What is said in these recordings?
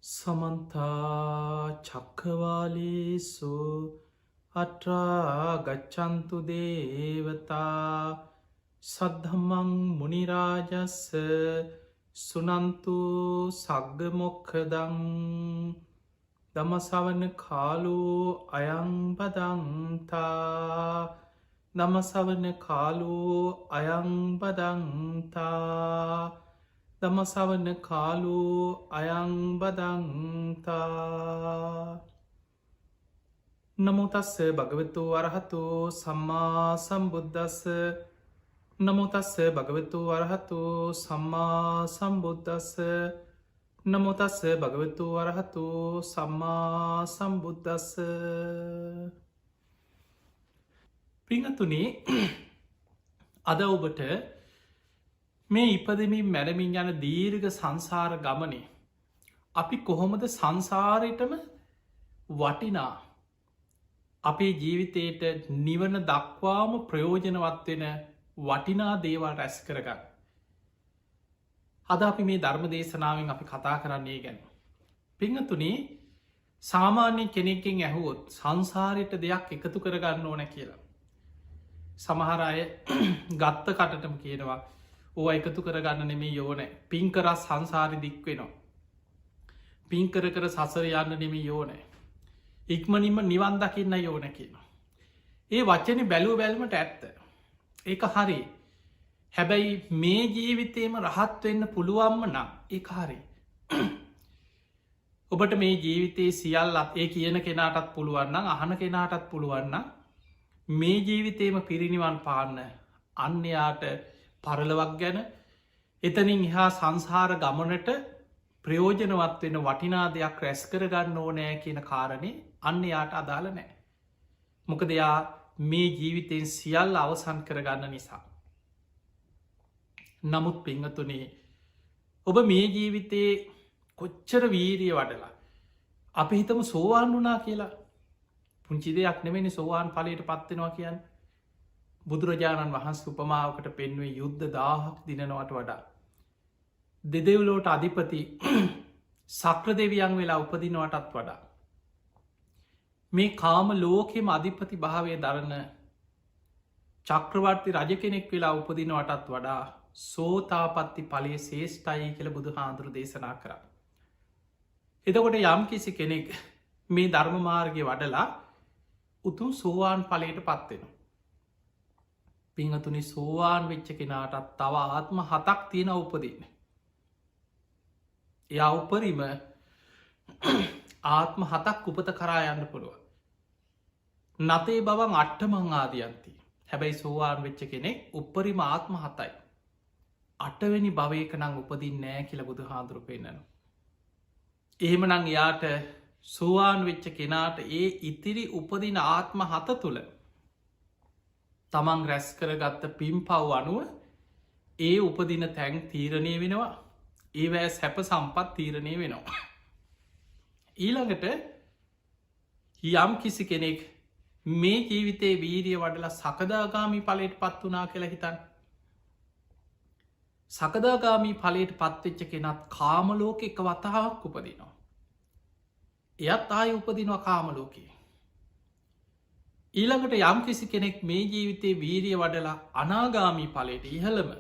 සමන්තා චක්කවාලේසු අට්‍රා ගච්චන්තු දේවතා සද්ධම්මං මුනිරාජස්ස සුනන්තු සග්ගමොක්ඛදං දමසවන කාලු අයංබදන්තා දමසවන කාලු අයංබදන්තා දමසවන කාලු අයංබදන්තා නමුතස්ස භගවතු වරහතු සම්මා සම්බුද්ධස්ස නමුතස්ස භගවතු වරහතු සම්මා සම්බුද්ධස්ස නමුතස්ස භගවතු වරහතු සම්මා සම්බුද්ධස්ස පිංහතුනේ අද ඔබට මේ ඉපදමින් මැරමින් යන දීර්ඝ සංසාර ගමනේ අපි කොහොමද සංසාරයටම වටිනා අපේ ජීවිතයට නිවන දක්වාම ප්‍රයෝජනවත් වෙන වටිනා දේවල් රැස් කරගන්න. අද අපි මේ ධර්ම දේශනාවෙන් අපි කතා කරන්නේ ගැන. පිංහතුනේ සාමාන්‍ය කෙනෙක්ගෙන් ඇහුවොත් සංසාරයට දෙයක් එකතු කරගන්න ඕන කියලා. සමහර අය ගත්ත කටටම කියනවා ඕ එකතු කරගන්න නෙමේ යෝනෑ පින්කරස් සංසාරි දික්වෙනවා. පින්කර කර සසර යන්න නෙමේ යෝනෑ. ඉක්මනින්ම නිවන් දකින්න යෝන කියන. ඒ වච්චන බැලූ බැල්මට ඇත්ත. ඒක හරි. හැබැයි මේ ජීවිතේම රහත් වෙන්න පුළුවන්ම නම් ඒ හරි. ඔබට මේ ජීවිතයේ සියල්ලත් ඒ කියන කෙනාටත් පුළුවන්න අහන කෙනාටත් පුළුවන්න මේ ජීවිතේම පිරිනිවන් පාන්න අන්‍යයාට පරලවක් ගැන එතනින් එහා සංසාර ගමනට ප්‍රයෝජනවත් වෙන වටිනා දෙයක් රැස් කරගන්න ඕනෑ කියන කාරණය අන්න යාට අදාළ නෑ. මොක දෙයා මේ ජීවිතයෙන් සියල්ල අවසන් කරගන්න නිසා. නමුත් පිංහතුනේ ඔබ මේ ජීවිතයේ කොච්චර වීරිය වඩලා අපි හිතම සෝවාන් වුනා කියලා පුංචි දෙයක් නෙමනි සෝවාන් පලට පත්වෙනවා කියන්න බුදුරජාණන් වහන්සේ උපමාවකට පෙන්වේ යුද්ධ දාහක් දිනනවට වඩා. දෙදෙව්ලෝට අධිපති සක්‍ර දෙවියන් වෙලා උපදිනවටත් වඩා. මේ කාම ලෝකෙම අධිපති භාවය දරන චක්‍රවර්ති රජ කෙනෙක් වෙලා උපදිනවටත් වඩා සෝතාපත්ති පලේ ශේෂ්ඨයි කළ බුදු හාන්දුරු දේශනා කර. එතකොට යම් කිසි කෙනෙක් මේ ධර්මමාර්ගය වඩලා උතුම් සෝවාන් පලයට පත්වෙනවා. පිංහතුනි සෝවාන් වෙච්ච කෙනාටත් තව ආත්ම 7ක් තියෙන උපදින්න. එයා උපරිම ආත්ම 7ක් උපත කරා යන්න පුළුව. නතේ බවන් අට්ටමං ආදියන්ති. හැබැයි සෝවාන් වෙච්ච කෙනෙක් උපරිම ආත්ම 7යි. 8වෙනි භවයක නං උපදින් නෑ කියල බුදු හාදුරු පෙන්න්නන. එහෙමනං එයාට සෝවාන් වෙච්ච කෙනාට ඒ ඉතිරි උපදින ආත්ම 7 තුළ තමන් රැස් කරගත්ත පින් පව් අනුව ඒ උපදින තැන් තීරණය වෙනවා ඒවෑ සැප සම්පත් තීරණය වෙනවා. ඊළඟට යම් කිසි කෙනෙක් මේ ජීවිතයේ වීරිය වඩලා සකදාගාමි පලට පත් වනා කියලා හිතන්. සකදාගාමී පලට පත්වෙච්ච කෙනත් කාමලෝක එක වතාවක් උපදිනවා. එයත් ආය උපදිනවා කාමලෝකයේ. ඊළඟට යම් කිසි කෙනෙක් මේ ජීවිතයේ වීරිය වඩලා අනාගාමී පලට ඉහළම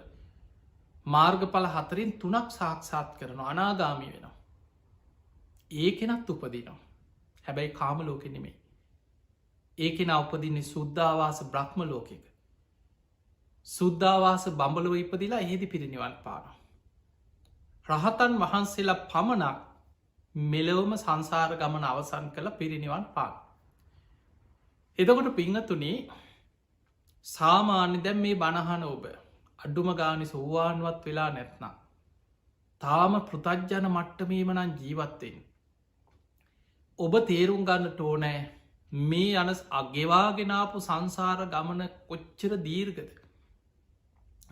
මාර්ගඵල 4න් 3ක් සාක්ෂාත් කරන අනාගාමී වෙනවා. ඒ කෙනත් උපදිනවා. හැබැයි කාම ලෝකෙ නෙමෙයි. ඒකෙන උපදින්නේ සුද්ධාවාස බ්‍රහ්ම ලෝකෙක. සුද්ධාවාස බඹලොව ඉපදිලා එහෙදි පිරිනිවන් පානවා. රහතන් වහන්සේලා පමණක් මෙලොවම සංසාර ගමන අවසන් කළ පිරිනිවන් පාන. එදකොට පිංහතුනේ සාමාන්‍ය දැම් මේ බණහන ඔබ අඩුම ගානි සෝවානුවත් වෙලා නැත්නම්. තාම පෘතජ්ජන මට්ටමීමනන් ජීවත්තෙන්. ඔබ තේරුම් ගන්න ටෝනෑ මේ අනස් අගෙවාගෙනාපු සංසාර ගමන කොච්චර දීර්ගද.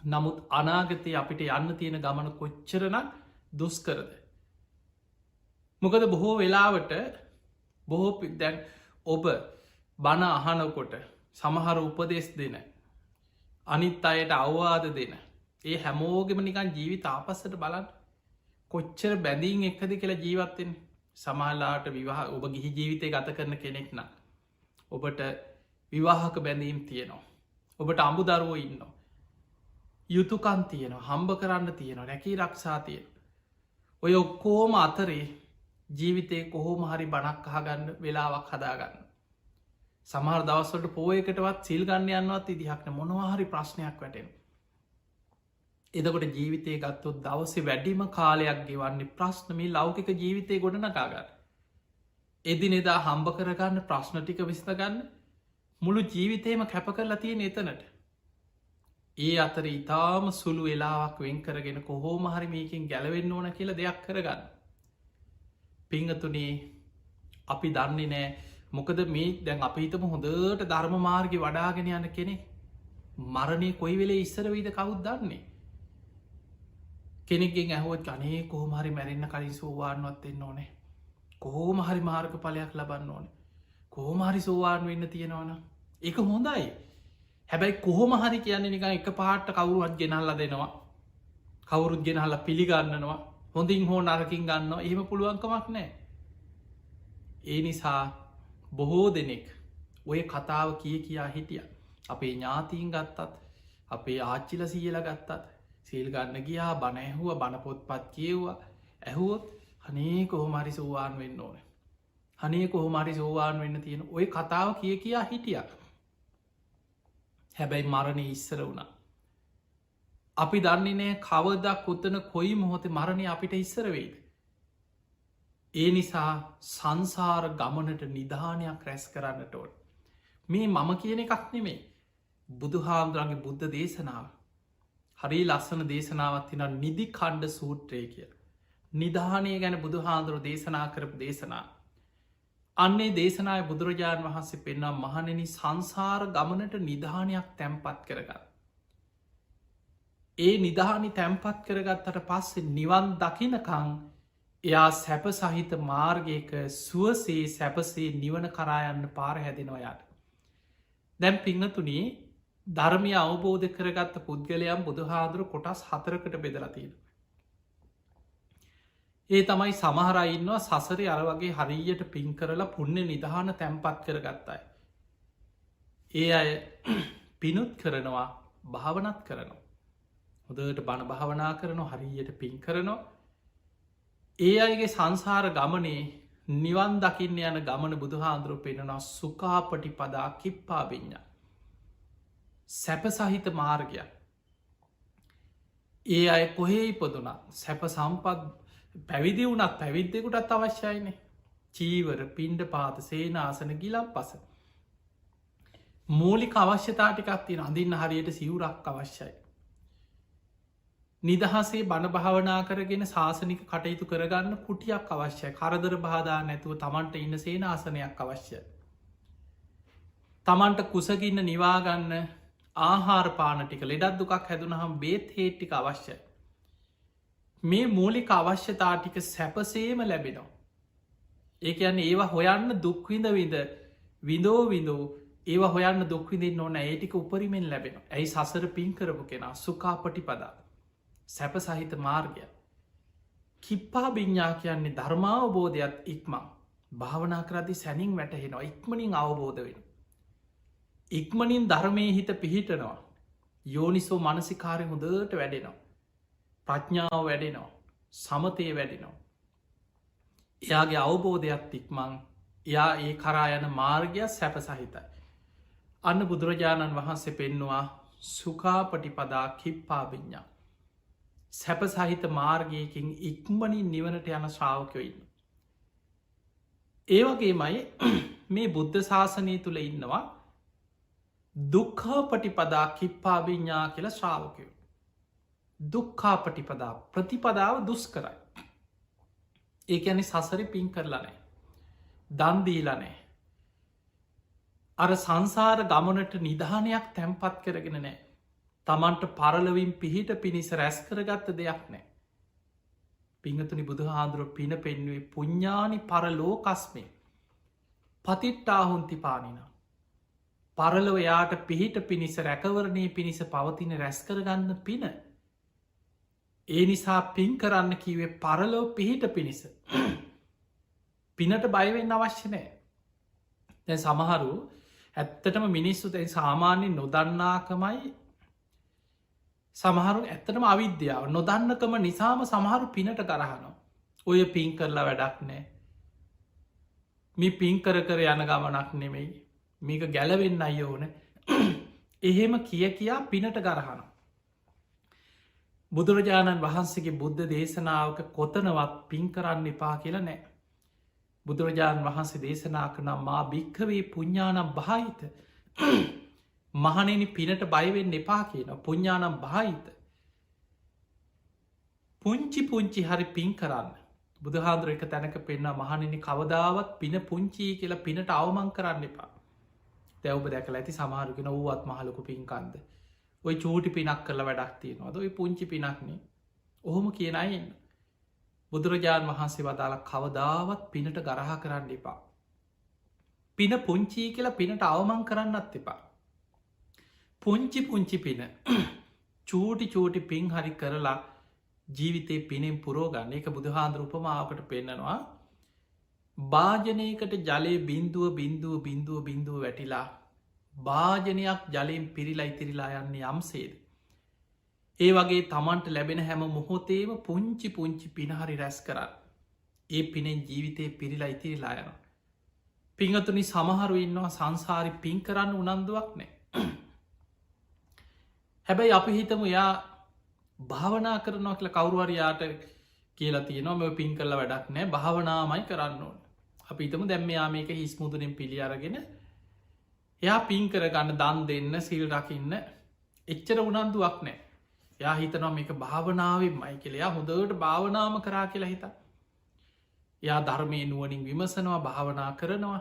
නමුත් අනාගතය අපිට යන්න තියෙන ගමන කොච්චරනක් දුස්කරද. මොකද බොහෝ වෙලාවට බොහෝ දැන් ඔබ බණ අහනකොට සමහර උපදෙස් දෙන අනිත් අයට අවවාද දෙන ඒ හැමෝගෙම නිකන් ජීවිත ආපස්සට බලන්න කොච්චර බැඳීන් එක්කද කියලා ජීවත්තෙන් සමහරලාට විවාහ ඔබ ගිහි ජීවිතය ගත කරන කෙනෙක් නම් ඔබට විවාහක බැඳීම් තියෙනවා. ඔබට අඹු දරුවෝ ඉන්නවා. යුතුකන් තියෙනවා, හම්බ කරන්න තියෙනවා, රැකී රක්ෂා තියෙන. ඔය ඔක්කෝම අතරේ ජීවිතය කොහෝම හරි බණක් අහගන්න වෙලාවක් හදාගන්න. සමහර දවස්වලට පෝයකටවත් සිල් ගන්න යන්නවත් ඉදිහක්න මොනවාහරි ප්‍රශ්නයක් වැටෙන. එදකොට ජීවිතය ගත්තොත් දවසේ වැඩිම කාලයක් ගෙවන්නේ ප්‍රශ්නමී ලෞකික ජීවිතය ගොඩනකාගන්න. එදිනෙදා හම්බ කරගන්න ප්‍රශ්න ටික විස්තගන්න මුළු ජීවිතයම කැප කරලා තියෙන එතනට. ඒ අතර ඉතාම සුළු වෙලාවක් වෙන් කරගෙන කොහෝම හරි මේකින් ගැලවෙන්න ඕන කියලා දෙයක් කරගන්න. පිංහතුනේ අපි දන්නේ නෑ මොකද මේ දැන් අපි හිතම හොඳට ධර්ම මාර්ග වඩාගෙන යන කෙනෙ මරණය කොයි වෙලේ ඉස්සර වීද කවුත් දන්නේ. කෙනෙකින් ඇහුවත් ගනේ කොහොමහරි මැරෙන්න්න කලින් සෝවාන්වත් එන්න ඕනේ. කොහෝම හරි මාර්ග පලයක් ලබන්න ඕන. කොහොමහරි සෝවාන් වෙන්න තියෙනවන එක හොඳයි. හැබැයි කොහොම හරි කියන්නේ නික එක පාට්ට කවුරුවත් ගෙනල්ල දෙනවා. කවුරුත් ගෙනහල්ල පිළිගන්නනවා හොඳින් හෝ නරකින් ගන්න එහෙම පුළුවන්කමක් නෑ. ඒ නිසා බොහෝ දෙනෙක් ඔය කතාව කියා හිටිය. අපේ ඥාතීන් ගත්තත් අපේ ආච්චිල සියල ගත්තත් සේල් ගන්න ගියා බණ ඇහුව බණපොත්පත් කියව්වා ඇහුවොත් හනේ කොහොමරි සෝවාන් වෙන්න ඕන. හනේ කොහොමරි සෝවාන් වෙන්න තියෙන ඔය කතාව කියා හිටිය. හැබැයි මරණය ඉස්සර වුණා. අපි දන්නේ නෑ කවදක් උත්තන කොයි මොහොත මරණය අපිට ඉස්සර වෙයිද. ඒ නිසා සංසාර ගමනට නිධානයක් රැස් කරන්නට ඕන. මේ මම කියන එකක් නෙමේ බුදු හාමුදුරන්ගේ බුද්ධ දේශනාව. හරි ලස්සන දේශනාවත් තින නිදි කණ්ඩ සූත්‍රය කිය. නිධානය ගැන බුදු හාන්දුරු දේශනා කරපු දේශනා. අන්නේ දේශනාය බුදුරජාණන් වහන්සේ පෙන්නම් මහනෙන සංසාර ගමනට නිධානයක් තැම්පත් කරගන්න. ඒ නිධානි තැම්පත් කරගත්තට පස්සේ නිවන් දකිනකං එයා සැප සහිත මාර්ගයක සුවසේ සැපසේ නිවන කරායන්න පාර හැදෙනවයාට. දැම් පිංහතුනී ධර්මය අවබෝධ කරගත්ත පුද්ගලයම් බුදුහාදුරු කොටස් 4කට බෙදලතියෙන. ඒ තමයි සමහරයින්නවා සසරි අර වගේ හරියට පින් කරලා පුුණ්‍ය නිධාන තැන්පත් කරගත්තයි. ඒ අය පිනුත් කරනවා භාවනත් කරනවා. හොදට බණ භාවනා කරනවා හරියට පින් කරනවා. ඒ අයගේ සංසාර ගමනේ නිවන් දකින්න යන ගමන බුදුහාන්දුරු පෙනෙනවා සුකාපටි පදා කිප්පා විඤ්ඥා. සැප සහිත මාර්ගයක්. ඒ අය කොහේ ඉපදුනත් සැප සම්පත් පැවිදි වුනත් පැවිද්දෙකුටත් අවශ්‍යයිනේ. චීවර පින්ඩ පාත සේනාසන ගිලම් පස. මූලික අවශ්‍යතාටිකත් තින අඳින්න හරියට සිවුරක් අවශ්‍යයි. නිදහසේ බණ භාවනා කරගෙන ශාසනික කටයුතු කරගන්න කුටියක් අවශ්‍යයි. කරදර බාධා නැතුව තමන්ට ඉන්න සේනාසනයක් අවශ්‍යයි. තමන්ට කුසගින්න නිවාගන්න ආහාරපාන ටික ලෙඩත් දුකක් හැදුනහම් බේත් හේට්ටික අවශ්‍යයි. මේ මූලික අවශ්‍යතා ටික සැපසේම ලැබෙනවා. ඒක යන්න ඒවා හොයන්න දුක්විඳ විඳෝ ඒවා හොයන්න දුක්විදින්න ඕන ඒටික උපරිමෙන් ලැබෙන. ඇයි සසර පින් කරපු කෙනා සුකාපටි පදා සැප සහිත මාර්ගය. කිප්පා බිඤ්ඥා කියන්නේ ධර්මාවබෝධයක් ඉක්මං භාවනා කරදි සැනින් වැටහෙනවා ඉක්මනින් අවබෝධ වෙන. ඉක්මනින් ධර්මය හිත පිහිටනවා. යෝනිසෝ මනසිකාරය හොඳට වැඩෙනවා. ප්‍රඥාව වැඩෙනවා. සමතය වැඩෙනවා. එයාගේ අවබෝධයක් තික්මං එයා ඒ කරා යන මාර්ගයක් සැප සහිතයි. අන්න බුදුරජාණන් වහන්සේ පෙන්නවා සුකාපටිපදා කිප්පා විඤ්ඥා. සැප සහිත මාර්ගයකින් ඉක්මනින් නිවනට යන ශ්‍රාවකයොඉන්න. ඒවගේමයි මේ බුද්ධ ශාසනය තුළ ඉන්නවා දුක්ඛාපටිපදා කිප්පාභිඤ්ඥා කියල ශ්‍රාවකයෝ. දුක්ඛාපටිපදා ප්‍රතිපදාව දුස් කරයි. ඒක ඇනි සසරි පින් කරලනෑ. දන්දීලනෑ. අර සංසාර ගමනට නිධානයක් තැන්පත් කරගෙන නෑ. තමන්ට පරලවින් පිහිට පිණිස රැස් කරගත්ත දෙයක් නෑ. පිංහතුනි බුදු හාදුරුව පින පෙන්වේ පුඤ්ඥානි පරලෝකස්මේ පතිට්ටාහුන්ති පානිනා. පරලොව යාට පිහිට පිණිස රැකවරණය පිණිස පවතින රැස්කරගන්න පින. ඒ නිසා පින් කරන්න කිවේ පරලෝ පිහිට පිණිස. පිනට බයවෙන්න අවශ්‍යනෑ. දැ සමහරු ඇත්තටම මිනිස්සු තැයි සාමාන්‍ය නොදන්නාකමයි සමහරු ඇත්තටම අවිද්‍යාව නොදන්නකම නිසාම සමහරු පිනට කරහනවා. ඔය පින් කරලා වැඩක් නෑ. මේ පින් කර යන ගමනක් නෙමෙයි. මේක ගැලවෙන්න අය ඕන. එහෙම කියා පිනට ගරහන. බුදුරජාණන් වහන්සේගේ බුද්ධ දේශනාවක කොතනවත් පින් කරන්න එපා කියලා නෑ. බුදුරජාණන් වහන්සේ දේශනා කනම් මා භික්කවේ පුඤ්ඥානම් භාහිත මහනෙන පිනට බයවෙන්න එපා කියන පුඤ්ඥානම් භාහිත පුංචි හරි පින් කරන්න බුදුහාදුර එක තැනක පෙන්න්න මහනෙන කවදාවත් පින පුංචී කියලා පිනට අවමං කරන්න එපා. දැවබ දැකල ඇති සමහරුගෙන වූවත් මහලකු පින්කන්ද ඔය චූටි පිනක් කරල වැඩක් තියෙනවාද ඔය පුංචි පිනක්නේ ඔහොම කියනයින්න බුදුරජාණන් වහන්සේ වදාළ කවදාවත් පිනට ගරහා කරන්න එපා. පින පුංචී කියලා පිනට අවමං කරන්නත් එපා. පුංචි පින චූටි පින් හරි කරලා ජීවිතේ පිනෙන් පුරෝගන්න එක බුදුහාන්දුර උපමාවකට පෙන්නනවා භාජනයකට ජලය බින්දුව වැටිලා භාජනයක් ජලයෙන් පිරිලා ඉතිරිලා යන්නේ යම්සේද. ඒ වගේ තමන්ට ලැබෙන හැම මොහොතේම පුංචි පිනහරි රැස් කරන්න. ඒ පිනෙන් ජීවිතය පිරිලා ඉතිරිලා යන. පිංහතුනි සමහරු ඉන්නවා සංසාරි පින් කරන්න උනන්දුවක් නෑ. හැබැයි අපි හිතමු යා භාවනා කරනවා කියල කවරුවරයාට කියලා තියනවා මෙ පින් කරල වැඩක් නෑ භාවනාමයි කරන්න ඕන. අපි හිතමු දැම්ම යා මේක හිස්මුදුරින් පිළි අරගෙන එයා පින් කරගන්න දන් දෙන්න සිල් රකින්න එච්චර උනන්දුවක් නෑ. යා හිතනවා මේක භාවනාවෙන් මයි කියලයා හොඳට භාවනාම කරා කියලා හිත. යා ධර්මය නුවනින් විමසනවා භාවනා කරනවා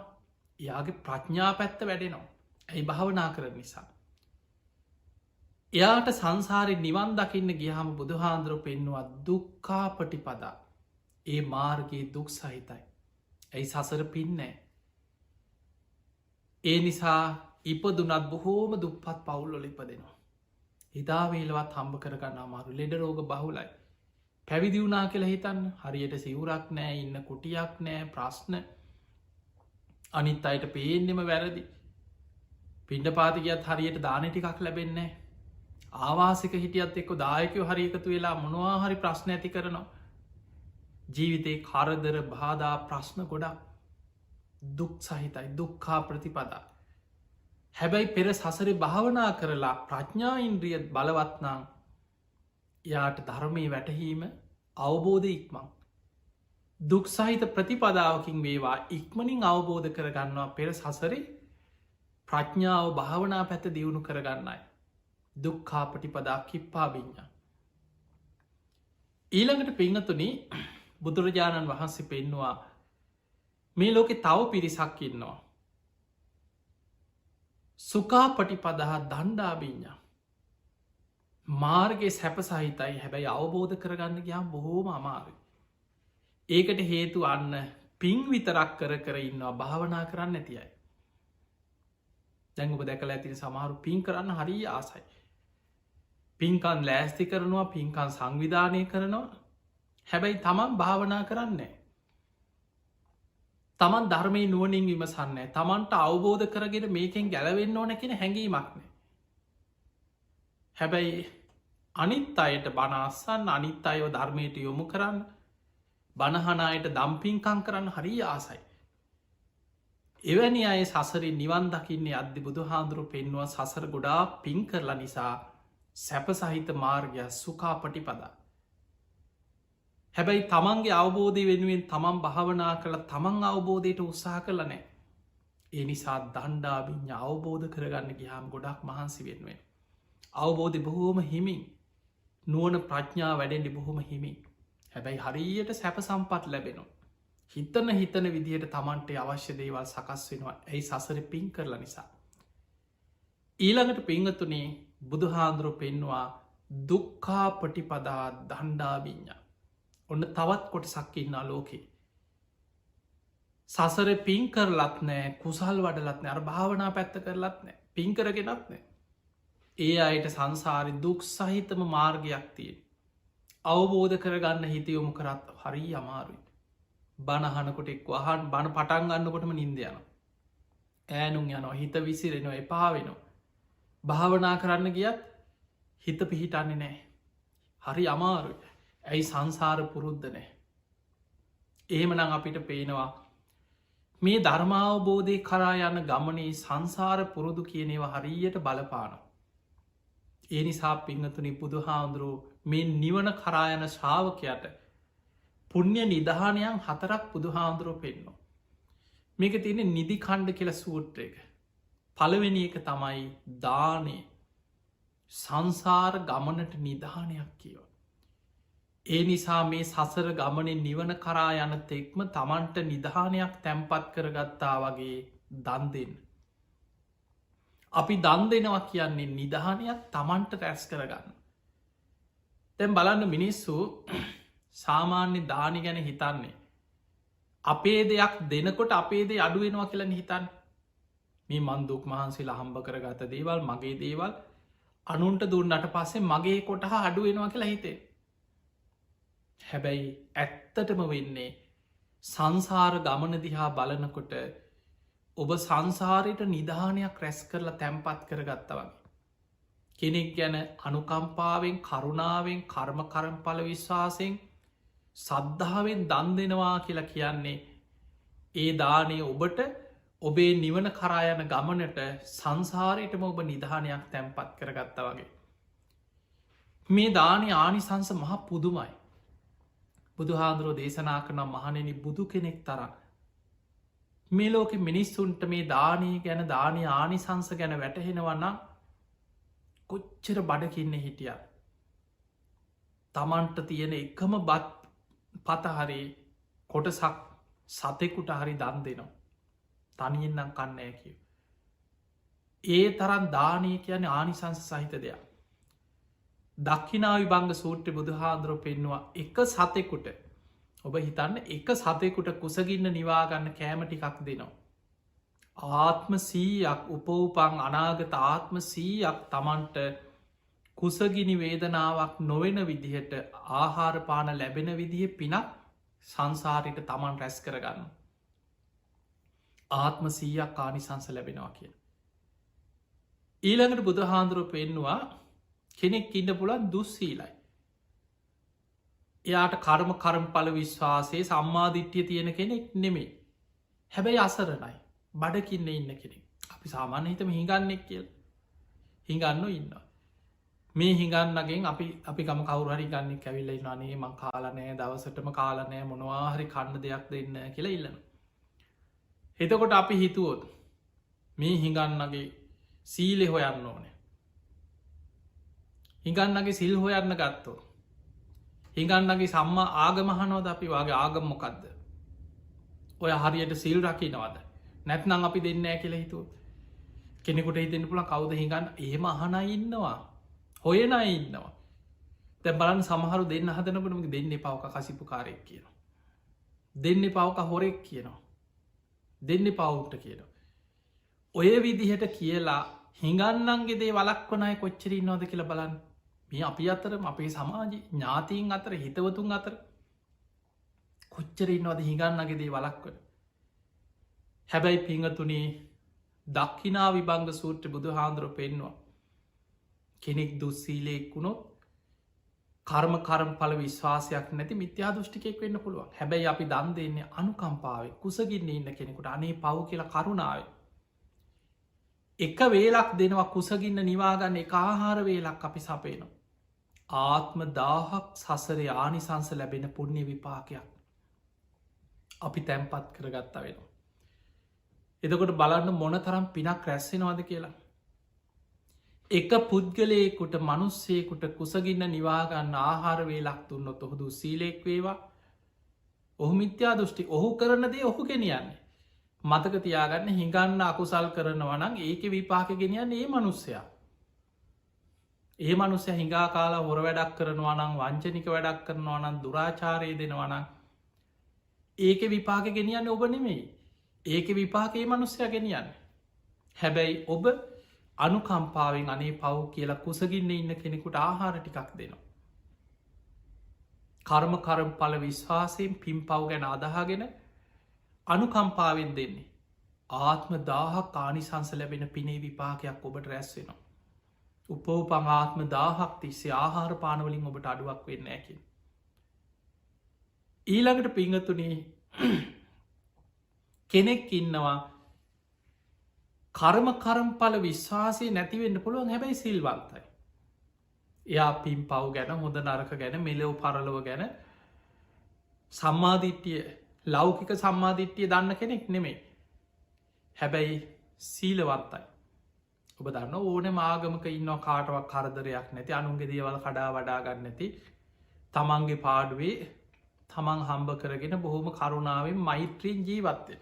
යාගේ ප්‍රඥා පැත්ත වැඩෙනවා. ඇයි භාවනා කරන නිසා. එයාට සංසාරි නිවන් දකින්න ගියහම බුදුහාන්දුර පෙන්නවා දුක්කාපටි පදා ඒ මාර්ගයේ දුක් සහිතයි. ඇයි සසර පින්නෑ. ඒ නිසා ඉපදුනත් බොහෝම දුප්පත් පවුල්ලොල ඉපදෙනවා. හිතාවේලවත් හම්බ කරගන්න අමාරු ලෙඩ රෝග බහුලයි. පැවිදි වුනා කියලා හිතන්න හරියට සිවුරක් නෑ ඉන්න කුටියක් නෑ ප්‍රශ්න අනිත් අයට පේෙන්නෙම වැරදි. පින්ඩ පාතිකයත් හරියට දාන ටිකක් ලැබෙන්නේ. ආවාසික හිටියත් එක්ක දායකයෝ හරි එකතු වෙලා මොනවා හරි ප්‍රශ්න ඇති කරනවා. ජීවිතේ කරදර බාධා ප්‍රශ්න ගොඩක් දුක් සහිතයි දුක්කා ප්‍රතිපදා. හැබැයි පෙර සසරි භාවනා කරලා ප්‍රඥා ඉන්ද්‍රිය බලවත්නං යාට ධර්මය වැටහීම අවබෝධ ඉක්මං. දුක් සහිත ප්‍රතිපදාවකින් වේවා ඉක්මනින් අවබෝධ කරගන්නවා පෙර සසරි ප්‍රඥාව භාවනා පැත දියුණු කරගන්නයි. දුක්කා පටිපදා කිප්පා විඤ්ඥා. ඊළඟට පිංහතුනි බුදුරජාණන් වහන්සේ පෙන්නවා මේ ලෝකෙ තව පිරිසක් ඉන්නවා. සුකා පටිපදහා දණ්ඩාබිඤ්ඥා මාර්ගයේ සැප සහිතයි හැබැයි අවබෝධ කරගන්න ගයාම් බොහෝම අමාරු. ඒකට හේතු අන්න පින් විතරක් කර ඉන්නවා භාවනා කරන්න ඇතියයි. දැංගුප දැකල ඇතින සමහරු පින් කරන්න හරි ආසයි. පින්කන් ලෑස්ති කරනවා පින්කන් සංවිධානය කරනවා හැබැයි තමන් භාවනා කරන්නේ. තමන් ධර්මය නුවනින් විමසන්නේ තමන්ට අවබෝධ කරගෙන මේකෙන් ගැලවෙන්න ඕන කෙන හැඟීමක්නේ. හැබැයි අනිත් අයට බනාසන්න අනිත් අයව ධර්මයට යොමු කරන්න බණහනායට දම්පින්කං කරන්න හරි ආසයි. එවැනි අය සසරින් නිවන් දකින්නේ අධ්‍ය බුදු හාදුරු පෙන්වා සසර ගොඩා පින් කරලා නිසා සැප සහිත මාර්ගයක් සුකා පටිපදා. හැබැයි තමන්ගේ අවබෝධය වෙනුවෙන් තමන් භාවනා කළ තමන් අවබෝධයට උත්සාහ කළ නෑ. ඒ නිසා දණ්ඩාබිඤ්ඥ අවබෝධ කරගන්න ගියාම් ගොඩක් මහන්සි වෙනුවෙන්. අවබෝධය බොහෝම හිමින් නුවන ප්‍රඥා වැඩෙන්ඩි බොහොම හිමින්. හැබැයි හරියට සැප සම්පත් ලැබෙනවා. හිතන විදිහට තමන්ට අවශ්‍ය දේවල් සකස් වෙනවා ඇයි සසර පින් කරල නිසා. ඊළඟට පිංහතුනේ බුදුහාන්දුරු පෙන්වා දුක්කා පටිපදා දණ්ඩාබිඤ්ඥා ඔන්න තවත් කොට සක්කින්නා ලෝකේ. සසර පින් කරලත් නෑ කුසල් වඩලත් නෑ අර භාවනා පැත්ත කරලත් නෑ පින් කරගෙනත් නෑ. ඒ අයට සංසාරි දුක් සහිතම මාර්ගයක් තියෙන්. අවබෝධ කරගන්න හිතයොමු කරත් හරි අමාරුයි. බණහනකොට එක් වහන් බණ පටන් ගන්නකොටම නින්ද යන. ඈනුම් යනවා හිත විසිරෙනවා එපා වෙනවා. භාවනා කරන්න ගියත් හිත පිහිටන්නේ නෑ. හරි අමාරුයි. ඇයි සංසාර පුරුද්ධ නෑ. එහෙමනම් අපිට පේනවා මේ ධර්මාවබෝධය කරා යන ගමනේ සංසාර පුරුදු කියනේවා හරියට බලපාන. ඒ නිසා පිංහතුනි බුදු හාමුදුරුව මේ නිවන කරායන ශ්‍රාවකයට පුුණ්‍ය නිධානයන් 4ක් බුදු හාමුදුරුව පෙන්නවා. මේක තියෙන නිදි කණ්ඩ කියල සූත්‍රයක. පළවෙනි එක තමයි දානය සංසාර ගමනට නිධානයක් කියව. ඒ නිසා මේ සසර ගමනේ නිවන කරා යන තෙක්ම තමන්ට නිධානයක් තැන්පත් කරගත්තා වගේ දන් දෙන්න. අපි දන් දෙනවා කියන්නේ නිධානයක් තමන්ට රැස් කරගන්න. තැන් බලන්න මිනිස්සු සාමාන්‍ය දානි ගැන හිතන්නේ. අපේ දෙයක් දෙනකොට අපේ දේ අඩුවෙනවා කියලන හිතන් මේ මන්දුක් මහන්සේලා හම්බ කරගත දේවල් මගේ දේවල් අනුන්ට දුන්නට පස්සේ මගේ කොටහ අඩුවෙනවා කියලා හිතේ. හැබැයි ඇත්තටම වෙන්නේ සංසාර ගමන දිහා බලනකොට ඔබ සංසාරයට නිධානයක් රැස් කරලා තැන්පත් කරගත්ත වගේ. කෙනෙක් ගැන අනුකම්පාවෙන් කරුණාවෙන් කර්ම කරම්ඵල විශ්වාසයෙන් සද්ධාවෙන් දන් දෙනවා කියලා කියන්නේ ඒ දානය ඔබට ඔබේ නිවන කරායන ගමනට සංසාරයටම ඔබ නිධානයක් තැන්පත් කරගත්ත වගේ. මේ දානය ආනිසංස මහ පුදුමයි. බුදු හාදුරුව දේශනා කරනම් මහනෙන බුදු කෙනෙක් තරන්න. මේ ලෝක මිනිස්සුන්ට මේ දානය ගැන දානය ආනිසංස ගැන වැටහෙනවන්නම් කොච්චර බඩකින්න හිටිය. තමන්ට තියෙන එකම බත් පතහරි කොටසක් සතෙකුට හරි දන් දෙනවා. තනියෙන්නම් කන්නෑ කිව. ඒ තරන් දානය කියන ආනිසංස සහිත දෙයක්. දක්ෂිනාවි බංග සූට්‍ර බුදුහාන්දුරුව පෙන්නවා එක සතෙකුට ඔබ හිතන්න එක සතෙකුට කුසගින්න නිවාගන්න කෑම ටිකක් දෙනවා. ආත්ම සීයක් උපවපං අනාගත ආත්ම සීයක් තමන්ට කුසගිනි වේදනාවක් නොවෙන විදිහට ආහාරපාන ලැබෙන විදිහ පිනක් සංසාරයට තමන් රැස් කරගන්න. ආත්ම සීයක් ආනිසංස ලැබෙනවා කිය. ඊළඟට බුදුහාන්දුරුව පෙන්නවා කෙනෙක් ඉන්න පුළන් දුස්සීලයි. එයාට කර්ම කරම්ඵල විශ්වාසයේ සම්මාධිට්්‍යය තියෙන කෙනෙක් නෙමේ. හැබැයි අසරණයි බඩකින්න ඉන්න කෙනෙක්. අපි සාමාන්‍ය හිතම හිඟන්නෙක් කියල් හිඟන්න ඉන්න. මේ හිඟන්නගෙන් අපි ගම කවුරහරි ගන්න කැවිල්ල නේ මං කාලනෑ දවසටම කාලනෑ මොනවාහරි කන්න දෙයක් දෙන්න කියලා ඉල්ලන. එතකොට අපි හිතුවොත් මේ හිඟන්නගේ සීලෙ හොයන්න ඕනේ. හිඟන්නගේ සිල් හොයන්න ගත්තෝ. හිඟන්නගේ සම්මා ආගමහනවද අපි වගේ ආගම් මොකක්ද. ඔය හරියට සිල් රකිනවද නැත්නං අපි දෙන්නෑ කියල හිතු කෙනෙකුට හිතෙන පුළ කවුද හිඟන්න ඒම අහන ඉන්නවා හොයන ඉන්නවා. තැ බලන් සමහරු දෙන්න හදනකටම දෙන්න පවක කසිපු කාරෙක් කියනවා. දෙන්න පවක හොරෙක් කියනවා. දෙන්න පවුට්ට කියනවා. ඔය විදිහට කියලා හිඟන්නන්ගේ දේ වලක්වනය කොච්චරින් නොද කියල බලන්න මේ අපි අතරම අපේ සමාජ ඥාතීන් අතර හිතවතුන් අතර කොච්චරින් නොද හිඟන්නගේ දේ වලක්වන. හැබැයි පිංහතුනේ දක්කිනා විභංග සූට්‍ර බුදු හාන්දුරුව පෙන්වා. කෙනෙක් දුස්සීලයෙක් වුණොත් කර්ම කරම්ඵල විශ්වාසයක් නැති මිත්‍යා දෘෂ්ටිකෙක් වෙන්න පුළුවන්. හැබැයි අපි දන් දෙන්නේ අනුකම්පාවේ කුසගින්න ඉන්න කෙනෙකුට අනේ පව් කියලා කරුණාව. එක වේලක් දෙනවා කුසගින්න නිවාගන්න එක ආහාර වේලක් අපි සපේනවා. ආත්ම දාහක් සසරේ ආනිසංස ලැබෙන පුුණ්‍ය විපාකයක් අපි තැන්පත් කරගත්ත වෙනවා. එතකොට බලන්න මොන තරම් පිනක් රැස්සෙනවාද කියලා. එක පුද්ගලයකුට මනුස්සයකුට කුසගින්න නිවාගන්න ආහාර වේලක් තුන්නොත් ඔහුදු සීලෙක් වේවා ඔහු මිත්‍යා දෘෂ්ටි ඔහු කරන දේ ඔහු ගෙනියන්නේ. මතක තියාගන්න හිඟන්න අකුසල් කරනවනං ඒක විපාක ගෙනියන්න ඒ මනුස්සයා. ඒ මනුස්්‍ය හිඟා කාලා හොර වැඩක් කරනවනං වංචනික වැඩක් කරනවනන් දුරාචාරය දෙනවනං ඒක විපාක ගෙනියන්න ඔබ නෙමෙයි. ඒක විපාකයේ මනුස්්‍යය ගෙනියන්න. හැබැයි ඔබ අනුකම්පාවෙන් අනේ පව් කියලා කුසගින්න ඉන්න කෙනෙකුට ආහාර ටිකක් දෙනවා. කර්ම පල විශ්වාසයෙන් පින් පව් ගැන අදහාගෙන අනුකම්පාවෙන් දෙන්නේ. ආත්ම දාහක් ආනිසංස ලැබෙන පිනේ විපාකයක් ඔබට රැස්වෙනවා. උපෝපං ආත්ම දාහක් තිස්සේ ආහාර පානවලින් ඔබට අඩුවක් වෙන්න ඇකින්. ඊළඟට පිංහතුනේ කෙනෙක් ඉන්නවා කර්මපල විශ්වාසය නැතිවෙන්න පුළුවන් හැබැයි සිල්වන්තයි. එයා පින් පව් ගැන හොඳ නරක ගැන මෙලෙව් පරලව ගැන සම්මාධිට්ටිය ලෞකික සම්මාධිට්ටිය දන්න කෙනෙක් නෙමේ. හැබැයි සීලවන්තයි. ඔබ දන්න ඕන මාගමක ඉන්න කාටවක් කරදරයක් නැති අනුන්ගේ දේවල් කඩා වඩාගන්න නැති තමන්ගේ පාඩුවේ තමන් හම්බ කරගෙන බොහොම කරුණාවෙන් මෛත්‍රීන් ජීවත්තය.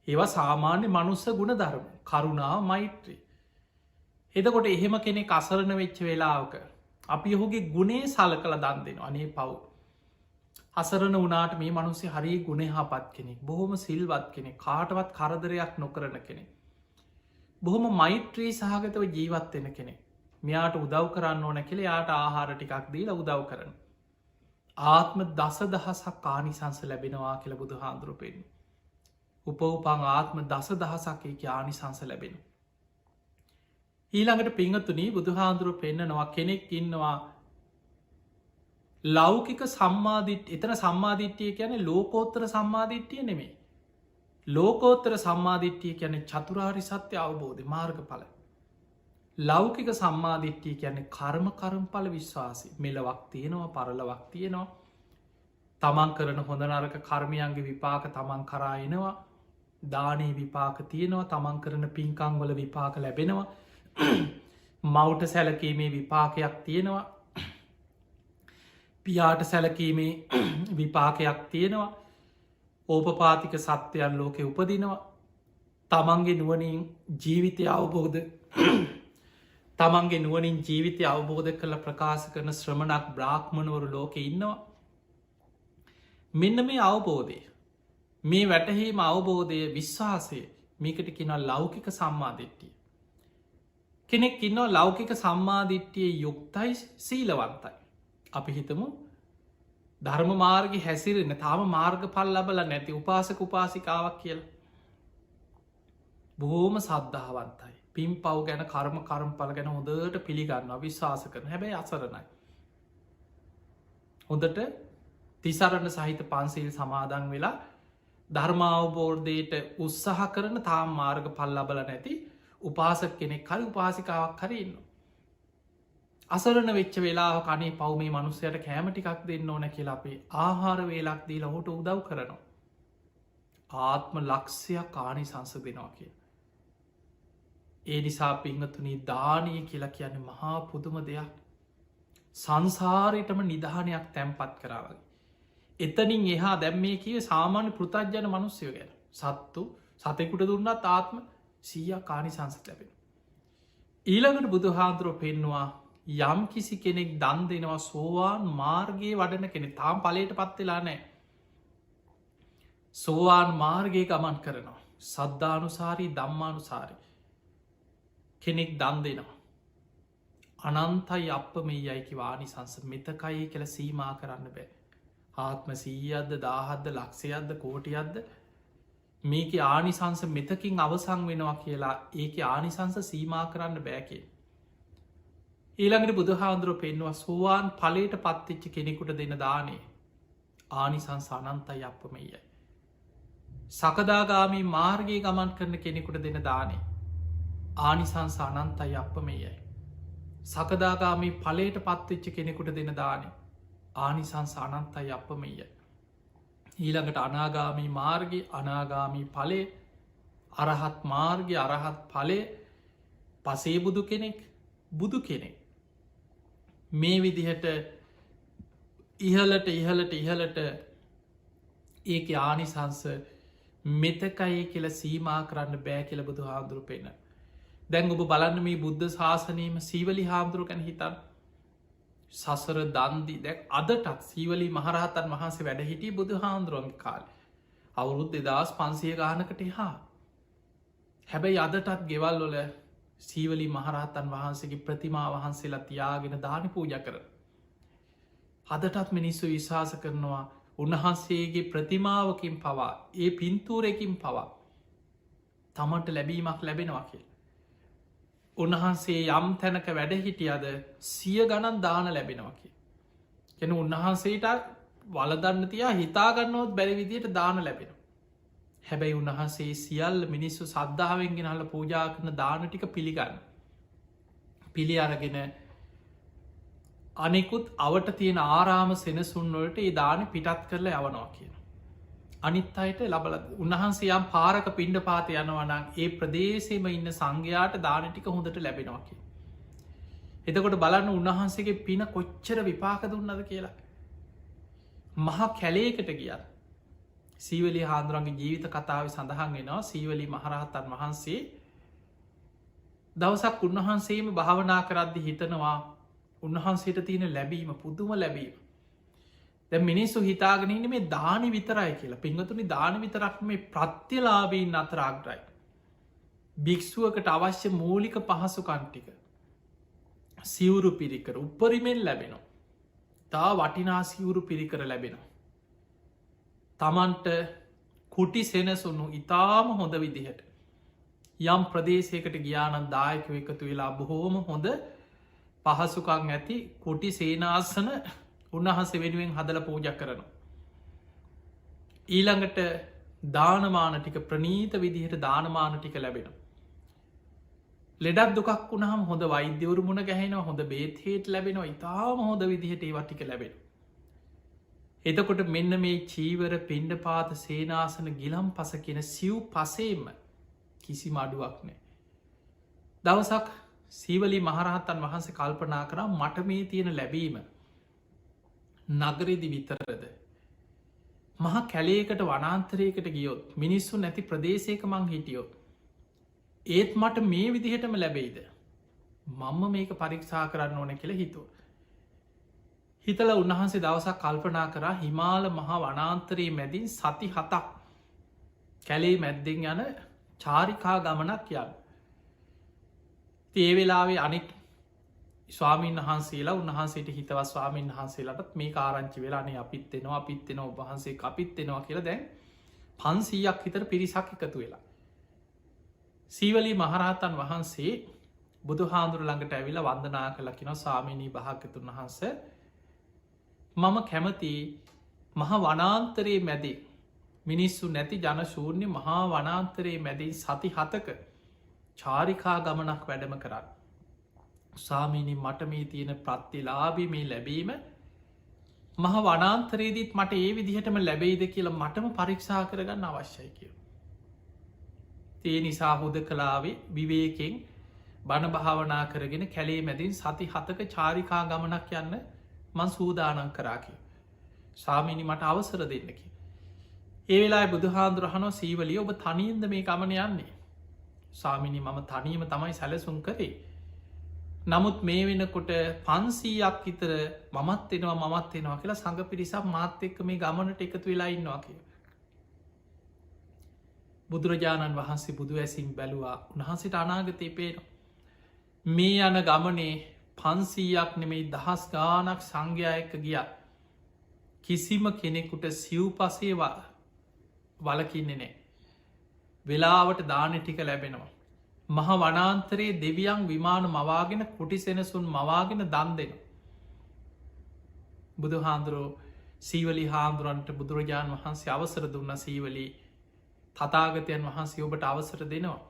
ඒවා සාමාන්‍ය මනුස්ස ගුණ ධර්ම කරුණාව මෛත්‍රී. එදකොට එහෙම කෙනෙක් අසරණ වෙච්ච වෙලාවක අපි ඔහුගේ ගුණේ සල කළ දන් දෙෙන අනේ පව්. අසරණ වනාට මේ මනුස්සේ හරි ගුණහපත් කෙනෙක් බොහොම සිල්වත් කෙනෙ කාටවත් කරදරයක් නොකරන කෙනෙ. බොහොම මෛත්‍රී සහගතව ජීවත්වෙන කෙනෙ මෙයාට උදව් කරන්න ඕන කෙළ යාට ආහාර ටිකක් දීල උදව් කරන. ආත්ම දස දහසක් ආනිසංස ලැබෙනවා කියල බුදු හාන්දුරුපෙන්. උපවපං ආත්ම දස දහසක් ඒ ආනිසංස ලැබෙන. ඊළඟට පිංහතුනී බුදුහාන්දුරුව පෙන්න්නනවා කෙනෙක් ඉන්නවා ලෞකික සම්මාධිට් එතන සම්මාධිට්්‍යය කියන ලෝකෝත්තර සම්මාධිට්්‍යය නෙමේ. ලෝකෝත්තර සම්මාධිට්්‍යය කියන චතුරාරි සත්‍ය අවබෝධ මාර්ග පල. ලෞකික සම්මාධිට්්‍යය කියන්නේ කර්මපල විශ්වාසි මෙලවක් තියෙනවා පරලවක් තියෙනවා. තමන් කරන හොඳ නරක කර්මයන්ගේ විපාක තමන් කරායනවා දානී විපාක තියෙනවා තමන් කරන පින්කංවල විපාක ලැබෙනවා. මවුට සැලකීමේ විපාකයක් තියෙනවා පියාට සැලකීමේ විපාකයක් තියෙනවා ඕපපාතික සත්‍යයන් ලෝකෙ උපදිනවා තමන්ගේ නුවනින් ජීවිතය අවබෝධ තමන්ගේ නුවනින් ජීවිතය අවබෝධ කළ ප්‍රකාශ කරන ශ්‍රමණක් බ්‍රාහ්මණවරු ලෝකෙ ඉන්නවා මෙන්න මේ අවබෝධය මේ වැටහීම අවබෝධය විශ්වාසය මේකට කියෙන ලෞකික සම්මාධිට්ටිය කෙනෙක් ඉන්නවා ලෞකික සම්මාධිට්්‍යය යුක්තයි සීලවන්තයි. අපි හිතමු ධර්ම මාර්ග හැසිරෙන තාම මාර්ග පල් ලබල නැති උපාසක උපාසිකාවක් කියල. බොහෝම සද්ධාවන්තයි. පින් පව් ගැන කර්මපල ගැන හොඳට පිළිගන්න විශ්වාස කරන හැබැයි අසරණයි. හොඳට තිසරණ සහිත පන්සිල් සමාදන් වෙලා ධර්මාවබෝර්ධයට උත්සාහ කරන තාම මාර්ග පල් ලබල නැති උපාසක කෙනෙක් කල් උපාසිකාවක් කරන්න. අසරන වෙච්ච වෙලා කනේ පව්මේ මනුස්සයට කෑම ටිකක් දෙන්න ඕන කියලා අපේ ආහාර වේලක් දී ලහොට උදව් කරනවා. ආත්ම ලක්ෂයක් කානි සංස දෙනවා කිය. ඒ නිසා පිංහතුනී දානය කියලා කියන්න මහා පුදුම දෙයක් සංසාරයටම නිධානයක් තැන්පත් කරාවගේ. එතනින් එහා දැම්මේ කිය සාමාන්‍ය පෘතජ්ජන මනුස්්‍යය ගැන සත්තු සතෙකුට දුන්නත් ආත්ම සීය කානි සංසත් ලැබෙන. ඊළඟට බුදු හාන්දුරුව පෙන්නවා යම් කිසි කෙනෙක් දන් දෙනවා සෝවාන් මාර්ගයේ වඩන කෙනෙ තාම් පලට පත්වෙලා නෑ. සෝවාන් මාර්ගයේ ගමන් කරනවා. සද්ධානුසාරී දම්මානුසාරි කෙනෙක් දන් දෙනවා. අනන්තයි අප මේ යයිකි වානි සංස මෙතකයි කියල සීමා කරන්න බෑ. ආත්ම සීයද්ද දාහද්ද ලක්ෂයද්ද කෝටියද්ද මේක ආනිසංස මෙතකින් අවසං වෙනවා කියලා ඒක ආනිසංස සීමා කරන්න බෑකේ. ඊළඟට බුදුහාන්දුරුව පෙන්වා සෝවාන් පලට පත්තිච්ච කෙනෙකුට දෙන දානේ ආනිසංස අනන්තයි අපමයයි. සකදාගාමී මාර්ගයේ ගමන් කරන කෙනෙකුට දෙන දානේ ආනිසංස අනන්තයි අපමයයි. සකදාගාමී පලට පත්තිච්ච කෙනෙකුට දෙන දානේ ආනිසංස අනන්තයි අපමයයි. ඊළඟට අනාගාමී මාර්ගය අනාගාමී පලේ අරහත් මාර්ගය අරහත් පලේ පසේ බුදු කෙනෙක් බුදු කෙනෙක් මේ විදිහට ඉහලට ඒක ආනිසංස මෙතකයි කියල සීමා කරන්න බෑ කියල බුදු හාමුදුරු පෙන. දැන් ඔබ බලන්න මේ බුද්ධ ශාසනයම සීවලි හාමුදුරු කැන හිතන් සසර දන්දි දැක් අදටත් සීවලි මහරහතන් වහන්සේ වැඩ හිටිය බුදු හාන්දුරුවන්ගේ කාල අවුරුද් 2500 ගානකට හා හැබැයි අදටත් ගෙවල් වල සීවලි මහරහතන් වහන්සේගේ ප්‍රතිමා වහන්සේලා තියාගෙන දානි පූජ කර හදටත් මිනිස්සු විශ්වාස කරනවා උන්වහන්සේගේ ප්‍රතිමාවකින් පවා ඒ පින්තූරයකින් පවා තමන්ට ලැබීමක් ලැබෙනවා කියල්. උන්වහන්සේ යම් තැනක වැඩ හිටියද සිය ගණන් දාන ලැබෙනවා කිය. කෙන උන්වහන්සේට වලදන්න තියා හිතාගන්නවත් බැරි විදියට දාන ලැබෙන. හැබැයි උන්වහන්සේ සියල් මිනිස්සු සද්ධාවෙන්ගෙන හල පූජා කරන දාන ටික පිළිගන්න. පිළි අරගෙන අනෙකුත් අවට තියෙන ආරාම සෙනසුන්වලට ඒ දාන පිටත් කරලා යවනවා කියන. අනිත් අයට ලබල උන්වහන්සේ යම් පාරක පිණ්ඩ පාත යනවනම් ඒ ප්‍රදේශයම ඉන්න සංඝයාට දාන ටික හොඳට ලැබෙනවා කිය. එතකොට බලන්න උන්වහන්සේගේ පින කොච්චර විපාක දුන්නද කියලා. මහා කැලේකට ගියත් සීවලි හාන්දුරන්ගේ ජීවිත කතාව සඳහන් වෙනවා සීවලි මහරහතන් වහන්සේ දවසක් උන්වහන්සේම භාවනා කරද්දි හිතනවා උන්වහන්සේට තියෙන ලැබීම පුදුම ලැබීම. දැ මිනිස්සු හිතාගෙනන්න මේ දානි විතරයි කියලා පිංගතුනි දාන විතරක් මේ ප්‍රත්්‍යලාබීන් අතර අග්‍රයි. භික්‍ෂුවකට අවශ්‍ය මූලික පහසු කන්ටික සිවුරු පිරිකර උපරිමෙන් ලැබෙනවා. තා වටිනා සිවුරු පිරිකර ලැබෙනවා. තමන්ට කුටි සෙනසුන්නු ඉතාම හොඳ විදිහට යම් ප්‍රදේශයකට ගියානන් දායකව එකතු වෙලා බොහෝම හොඳ පහසුකං ඇති කුටි සේනාසන උන්වහන්ස වෙනුවෙන් හදල පූජ කරනවා. ඊළඟට දානමාන ටික ප්‍රනීත විදිහට දානමාන ටික ලැබෙන. ලෙඩක් දුකක් වුණහම හොඳ වෛද්‍යවරු මුණ ගැහෙන හොඳ බේත්හේට ලැබෙනවා ඉතාම හොඳ විදිහට ඒවටික ලැබෙන. එතකොට මෙන්න මේ චීවර පිණ්ඩ පාත සේනාසන ගිලම් පස කියෙන සිව් පසේම කිසි මඩුවක් නෑ. දවසක් සීවලි මහරහත්තන් වහන්සේ කල්පනා කරා මට මේ තියෙන ලැබීම නගරෙදි විතරද. මහා කැලේකට වනාන්තරයකට ගියොත් මිනිස්සු නැති ප්‍රදේශයක මං හිටියොත්. ඒත් මට මේ විදිහටම ලැබෙයිද. මංම මේක පරීක්ෂා කරන්න ඕන කියල හිතුව. හිතල උන්වහන්සේ දවසක් කල්පනා කරා හිමාල මහා වනාන්තරයේ මැදින් සති 7ක් කැලේ මැද්දෙන් යන චාරිකා ගමනක් යන්න. ඒ වෙලාවේ අනික් ස්වාමීන් වහන්සේලා උන්වහන්සේට හිතව ස්වාමීන් වහන්සේලටත් මේ ආරංචි වෙලානේ අපිත්තෙනවා අපිත්තෙනවා ඔබහන්සේ අපිත්තෙනවා කියලා දැන් 500ක් හිතර පිරිසක් එකතු වෙලා. සීවලී මහරහතන් වහන්සේ බුදු හාමුදුර ළඟට ඇවිල වන්දනා කළකින ස්වාමීනී භාගතුන් වහන්ස මම කැමති මහ වනාන්තරයේ මැදි මිනිස්සු නැති ජනශූර්ණය මහා වනාන්තරයේ මැදින් සති 7ක චාරිකා ගමනක් වැඩම කරන්න. සාමීනි මට මේ තියෙන ප්‍රත්තිලාබි මේ ලැබීම මහ වනාන්තරයේදීත් මට ඒ විදිහටම ලැබෙයිද කියලා මටම පරීක්ෂා කරගන්න අවශ්‍යයි කිය. ඒ නිසා හොද කලාවේ විවේකෙන් බණ භාවනා කරගෙන කැලේ මැදින් සති 7ක චාරිකා ගමනක් යන්න මං සූදානන් කරාකි. සාමීනි මට අවසර දෙන්නකි. ඒ වෙලා බුදුහාන්දුරහනෝ සීවලිය ඔබ තනින්ද මේ ගමන යන්නේ. සාමිනි මම තනීම තමයි සැලසුන් කරේ. නමුත් මේ වෙනකොට 500ක් විතර මමත් එනවා මමත් එනවා කියලා සංඝ පිරිසක් මාත් එක්ක මේ ගමනට එකතු වෙලා ඉන්නවා කිය. බුදුරජාණන් වහන්සේ බුදු ඇසින් බැලුවා උන්වහන්සේට අනාගතේ පේනවා. මේ යන ගමනේ 500ක් නෙමෙයි දහස් ගානක් සංඝයා එක්ක ගියා. කිසිම කෙනෙකුට සිව්පසේවා වලකින්නේ නෑ. වෙලාවට දාන ටික ලැබෙනවා. මහ වනාන්තරයේ දෙවියන් විමාන මවාගෙන කුටි සෙනසුන් මවාගෙන දන් දෙෙන. බුදු හාන්දුරෝ සීවලි හාන්දුරන්ට බුදුරජාණන් වහන්සේ අවසර දුන්න සීවලී තතාගතයන් වහන්සේ ඔබට අවසර දෙනවා.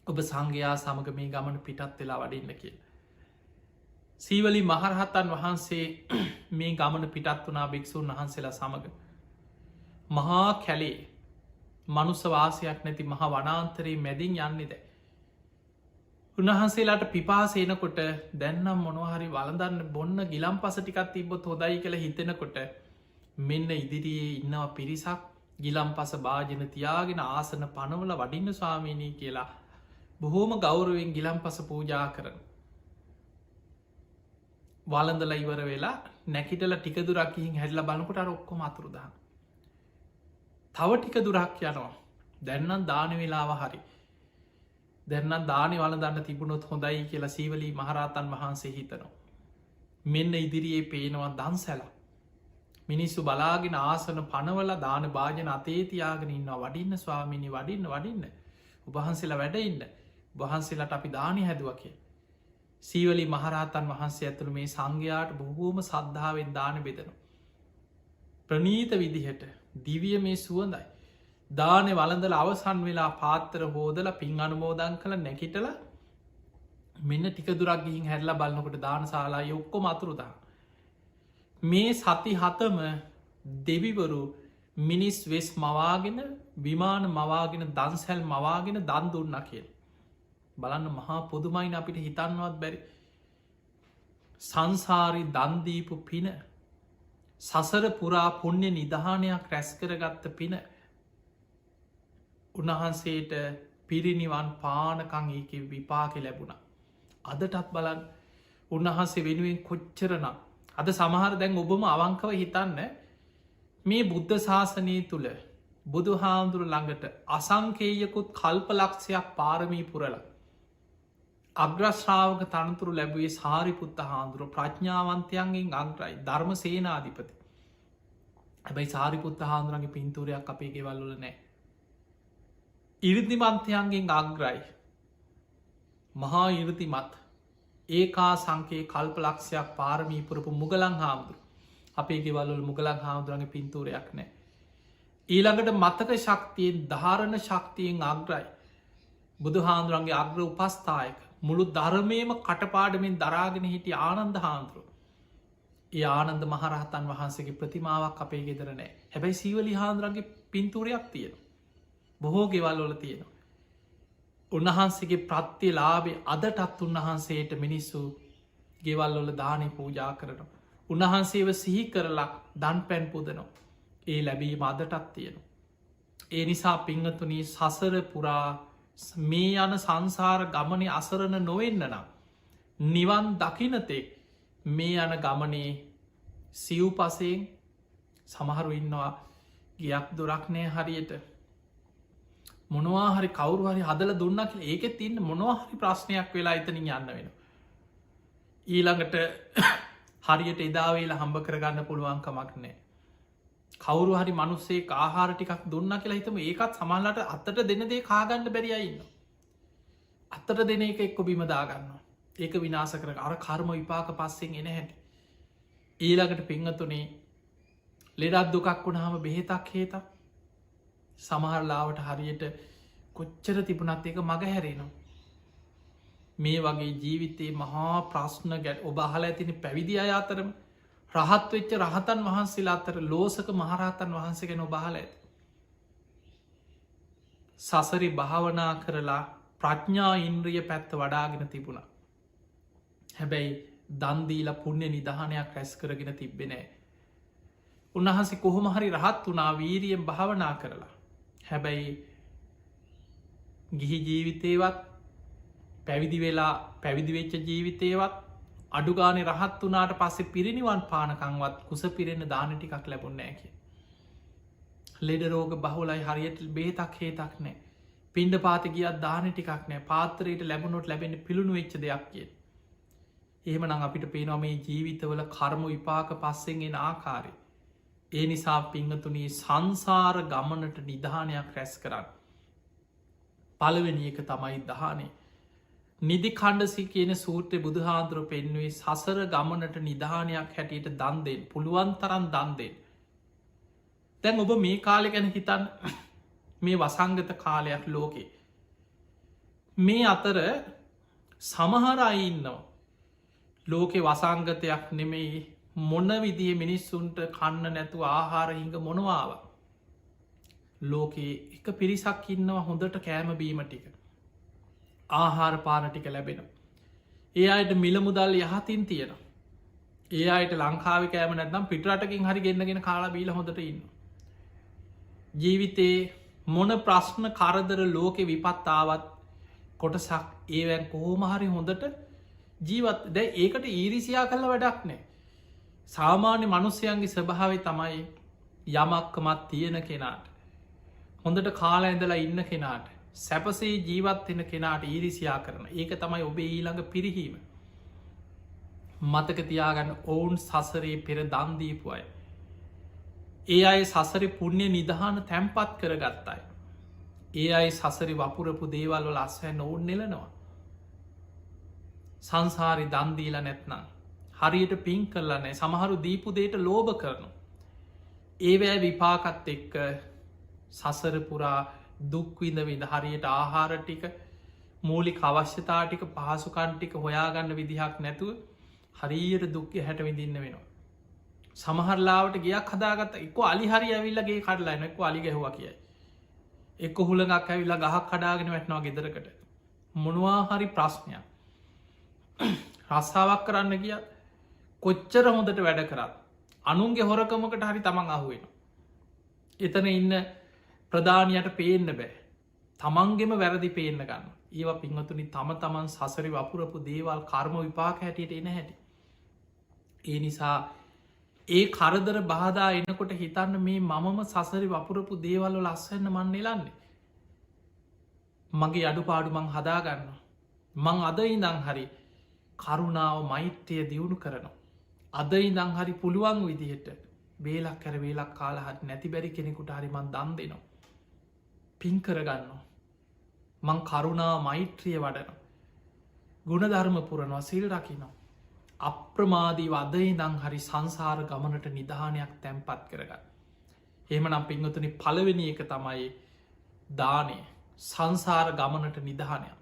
ඔබ සංඝයා සමඟ මේ ගමන පිටත් වෙලා වඩින්න කිය. සීවලි මහරහත්තන් වහන්සේ මේ ගමන පිටත් වනා භික්‍ෂූන් වහන්සේලා සමඟ මහා කැලේ මනුසවාසයක් නැති මහ වනාන්තරයේ මැදින් යන්නේ දැ. උන්වහන්සේලාට පිපාසේනකොට දැන්නම් මොනහරි වලදන්න බොන්න ගිලම් පස ටිකත් තිබොත් හොදයි කළ හිතෙනකොට මෙන්න ඉදිරියේ ඉන්නවා පිරිසක් ගිලම් පස භාජන තියාගෙන ආසන පනවල වඩින්න ස්වාමීනී කියලා බොහෝම ගෞරුවෙන් ගිලම් පස පූජා කරන. වලඳල ඉවර වෙලා නැකිටල ටිකදුරක්කිහින් හැල්ල බලකොට ඔක්කොම අතුරුදා. තව ටික දුරක් යනවා දැන්නම් දාන වෙලාව හරි දැන්නම් දානය වල දන්න තිබුණොත් හොඳයි කියලා සීවලී මහරහතන් වහන්සේ හිතනවා. මෙන්න ඉදිරියේ පේනවා දන්සැලා. මිනිස්සු බලාගෙන ආසන පනවල දාන භාජන අතේතියාගෙන ඉන්න වඩින්න ස්වාමිනි වඩින්න උබහන්සේලා වැඩඉන්න වහන්සේලාට අපි දානි හැදුවකේ. සීවලි මහරහතන් වහන්සේ ඇතුළ මේ සංඝයාට බොහෝම සද්ධාවෙන් දාන බෙදනු. ප්‍රනීත විදිහට දිවිය මේ සුවඳයි. දානෙ වලඳල අවසන් වෙලා පාත්තර හෝදල පින් අනුමෝදන් කළ නැකිටල මෙන්න ටික දුරක් ගිහින් හැරලා බලන්නකොට දාන ශාලා ඔක්කොම අතුරුදා. මේ සති හතම දෙවිවරු මිනිස් වෙස් මවාගෙන විමාන මවාගෙන දන්සැල් මවාගෙන දන් දුන්න කියල්. බලන්න මහා පොදුමයින අපිට හිතන්නවත් බැරි. සංසාරි දන්දීපු පින සසර පුරා පුුණ්‍ය නිධානයක් රැස් කරගත්ත පින උන්වහන්සේට පිරිනිවන් පානකං ඒක විපාක ලැබුණ. අදටත් බලන් උන්වහන්සේ වෙනුවෙන් කොච්චරනම් අද සමහර දැන් ඔබම අවංකව හිතන්න මේ බුද්ධ ශාසනය තුළ බුදු හාමුදුරු ළඟට අසංකේයකුත් කල්ප ලක්ෂයක් පාරමී පුරල අග්‍රශ්‍රාවක තනතුරු ලැබුවේ සාරිපුත්ත හාමුදුරුව ප්‍රඥාවන්තයන්ගෙන් අග්‍රයි ධර්ම සේනාධිපති. හැබැයි සාරිපුත්ත හාමුදුරන්ගේ පින්තූරයක් අපේ ගෙවල්ලල නෑ. ඉරිදිමන්තයන්ගෙන් අග්‍රයි මහා ඉරතිමත් ඒකා සංකේ කල්ප ලක්ෂයක් පාරමී පුරපු මුගලං හාමුදුරු අපේ ගෙවල්වල මුගලං හාමුදුරන්ගේ පින්තූරයක් නෑ. ඊළඟට මතක ශක්තියෙන් ධාරණ ශක්තියෙන් අග්‍රයි බුදු හාමුදුරන්ගේ අග්‍ර උපස්ථායක මුළු ධර්මයම කටපාඩමින් දරාගෙන හිටිය ආනන්ද හාමුදුරුව. ඒ ආනන්ද මහරහතන් වහන්සේගේ ප්‍රතිමාවක් අපේ ගෙදර නෑ. හැබැයි සීවලි හාමුදුරන්ගේ පින්තූරයක් තියෙන. බොහෝ ගෙවල්වල තියෙනවා. උන්වහන්සේගේ ප්‍රත්තිය ලාබේ අදටත් උන්වහන්සේට මිනිස්සු ගෙවල්වල දානය පූජා කරනවා. උන්වහන්සේව සිහි කරලා දන් පැන් පුදනවා. ඒ ලැබීම අදටත් තියෙනවා. ඒ නිසා පිංහතුනී සසර පුරා මේ යන සංසාර ගමනය අසරණ නොවෙන්න නම්. නිවන් දකිනතෙක් මේ යන ගමනේ සිව් පසයෙන් සමහරු ඉන්නවා ගියක් දොරක්නය හරියට මොනවාහරි කවරු හරි හදල දුන්න කියල ඒකෙත් තින්න මොනවාහරි ප්‍රශ්නයක් වෙලා එතනින් යන්න වෙන. ඊළඟට හරියට එදාවේලා හම්බ කරගන්න පුළුවන්කමක් නෑ. කවරු හරි මනුස්සේ ආහාර ටිකක් දුන්න කියලා හිතම ඒකත් සමල්ලට අත්තට දෙන දේ කාගන්න බැරියඉන්න. අත්තට දෙන එක එක්කො බිමදාගන්න. ඒක විනාස කර අර කර්ම විපාක පස්සෙන් එන හැටි. ඊළඟට පිංහතුනේ ලෙඩත් දුකක් වුණාම බෙහෙතක් හේතක් සමහරලාවට හරියට කොච්චර තිබුණත් එක මග හැරෙනවා. මේ වගේ ජීවිතයේ මහා ප්‍රශ්න ගැට ඔබ අහල ඇතින පැවිදි අය අතරම රහත් වෙච්ච රහතන් වහන්සේලා අතර ලෝසක මහරහතන් වහන්සේගෙන ඔබහල ඇති. සසරි භාවනා කරලා ප්‍රඥා ඉන්ද්‍රිය පැත්ත වඩාගෙන තිබුණා. හැබැයි දන්දීලා පුුණ්‍ය නිධානයක් රැස් කරගෙන තිබෙනෑ. උන්වහන්සේ කොහොම හරි රහත් වනා වීරියෙන් භාවනා කරලා. හැබැයි ගිහි ජීවිතේවත් පැවිදි වෙලා පැවිදිවෙච්ච ජීවිතේවත් අඩුගානේ රහත් වනාට පස්සේ පිරිනිවන් පානකංවත් කුස පිරෙන දාන ටිකක් ලැබුන්නෑ කිය. ලෙඩ රෝග බහුලයි හරියට බේතක් හේතක් නෑ. පින්ඩ පාති ගියත් දාන ටිකක් නෑ පාතරයට ලැබුණොත් ලැබෙන පිළුණු වෙච්ච දෙයක් කිය. එහෙම නං අපිට පේනවා මේ ජීවිතවල කර්ම විපාක පස්සෙන්ගෙන ආකාරය. ඒ නිසා පිංහතුනී සංසාර ගමනට නිධානයක් රැස් කරන්න. පළවෙනි එක තමයි දහනේ. නිදි කණ්ඩසි කියන සූත්‍රය බුදුහාන්දුර පෙන්වේ සසර ගමනට නිධානයක් හැටියට දන්දෙන් පුළුවන් තරන් දන්දෙන්. දැන් ඔබ මේ කාලෙ ගැන හිතන් මේ වසංගත කාලයක් ලෝකේ. මේ අතර සමහරයින්නවා ලෝකෙ වසංගතයක් නෙමෙයි මොන්න විදිහ මිනිස්සුන්ට කන්න නැතු ආහාරහිංග මොනවාව. ලෝකයේ එක පිරිසක් ඉන්නවා හොඳට කෑමබීම ටික. ආහාර පාන ටික ලැබෙන. ඒ අයට මිලමුදල් යහතින් තියෙන. ඒ අයට ලංකාව කෑම නැත්නම් පිටරටකින් හරි ගෙන්න්නගෙන කාලා බීල හොඳට ඉන්න. ජීවිතේ මොන ප්‍රශ්න කරදර ලෝකෙ විපත්තාවත් කොටසක් ඒවැන් කොහෝමහරි හොඳට ජීවත් දැ ඒකට ඊරිසියා කල්ල වැඩක් නෑ. සාමාන්‍ය මනුස්්‍යයන්ගේ ස්වභාවය තමයි යමක්කමත් තියෙන කෙනාට. හොඳට කාලා ඇඳලා ඉන්න කෙනාට සැපසේ ජීවත්වෙන කෙනාට ඊරිසියා කරන ඒක තමයි ඔබේ ඊළඟ පිරිහීම. මතකතියාගන්න ඔවුන් සසරේ පෙර දන්දීපු අය. ඒ අයි සසරි පුුණ්‍ය නිදහන තැම්පත් කර ගත්තයි. ඒ අයි සසරි වපුරපු දේවල්ව ලස්වැන්න ඔවුන් නෙලනවා. සංසාරි දන්දීල නැත්නම්. හරියට පින් කරලන්නේ සමහරු දීපුදේට ලෝභ කරනු. ඒවෑ විපාකත් එක්ක සසරපුරා දුක්විඳ විඳ හරියට ආහාර ටික මූලික අවශ්‍යතාටික පහසුකන්ටික හොයාගන්න විදිහක් නැතුව හරියට දුක්ක හැට විඳින්න වෙනවා. සමහරලාවට ගයක් හදාගත්ත එක්ක අලිහරි ඇවිල්ලගේ කඩලයින එක්ක අලි ගැහවා කියයි. එක්ක හුළඟක් ඇවිල්ලා ගහක් කඩාගෙන වැටනවා ගෙදරකට. මොනවාහරි ප්‍රශ්නයක් රස්සාාවක් කරන්න කිය කොච්චර හොඳට වැඩ කරත් අනුන්ගේ හොරකමකට හරි තමන් අහුවෙන. එතන ඉන්න ප්‍රධානයට පේන්න බෑ. තමන්ගෙම වැරදි පේන්න ගන්න. ඒවා පින්වතුනි තම තමන් සසරි වපුරපු දේවල් කර්ම විපාක හැටියට එන හැටි. ඒ නිසා ඒ කරදර බාධා එනකොට හිතන්න මේ මමම සසරි වපුරපු දේවල්ල ලස්සන්න මන් එලන්නේ. මගේ අඩු පාඩු මං හදාගන්න. මං අද ඉඳං හරි කරුණාව මෛත්‍යය දියුණු කරනවා. අද ඉඳං හරි පුළුවන් විදිහට වේලක් කැර වේලක් කාලහත් නැති බැරි කෙනෙකුට හරිමන් දන් දෙනවා. පින් කරගන්නවා. මං කරුණා මෛත්‍රිය වඩන. ගුණධර්ම පුරනවා සිල් රකිනවා. අප්‍රමාදී වදයි දං හරි සංසාර ගමනට නිධානයක් තැන්පත් කරගන්න. එහෙම නම් පින්වතුනි පළවෙනි එක තමයි දානය සංසාර ගමනට නිධානයක්.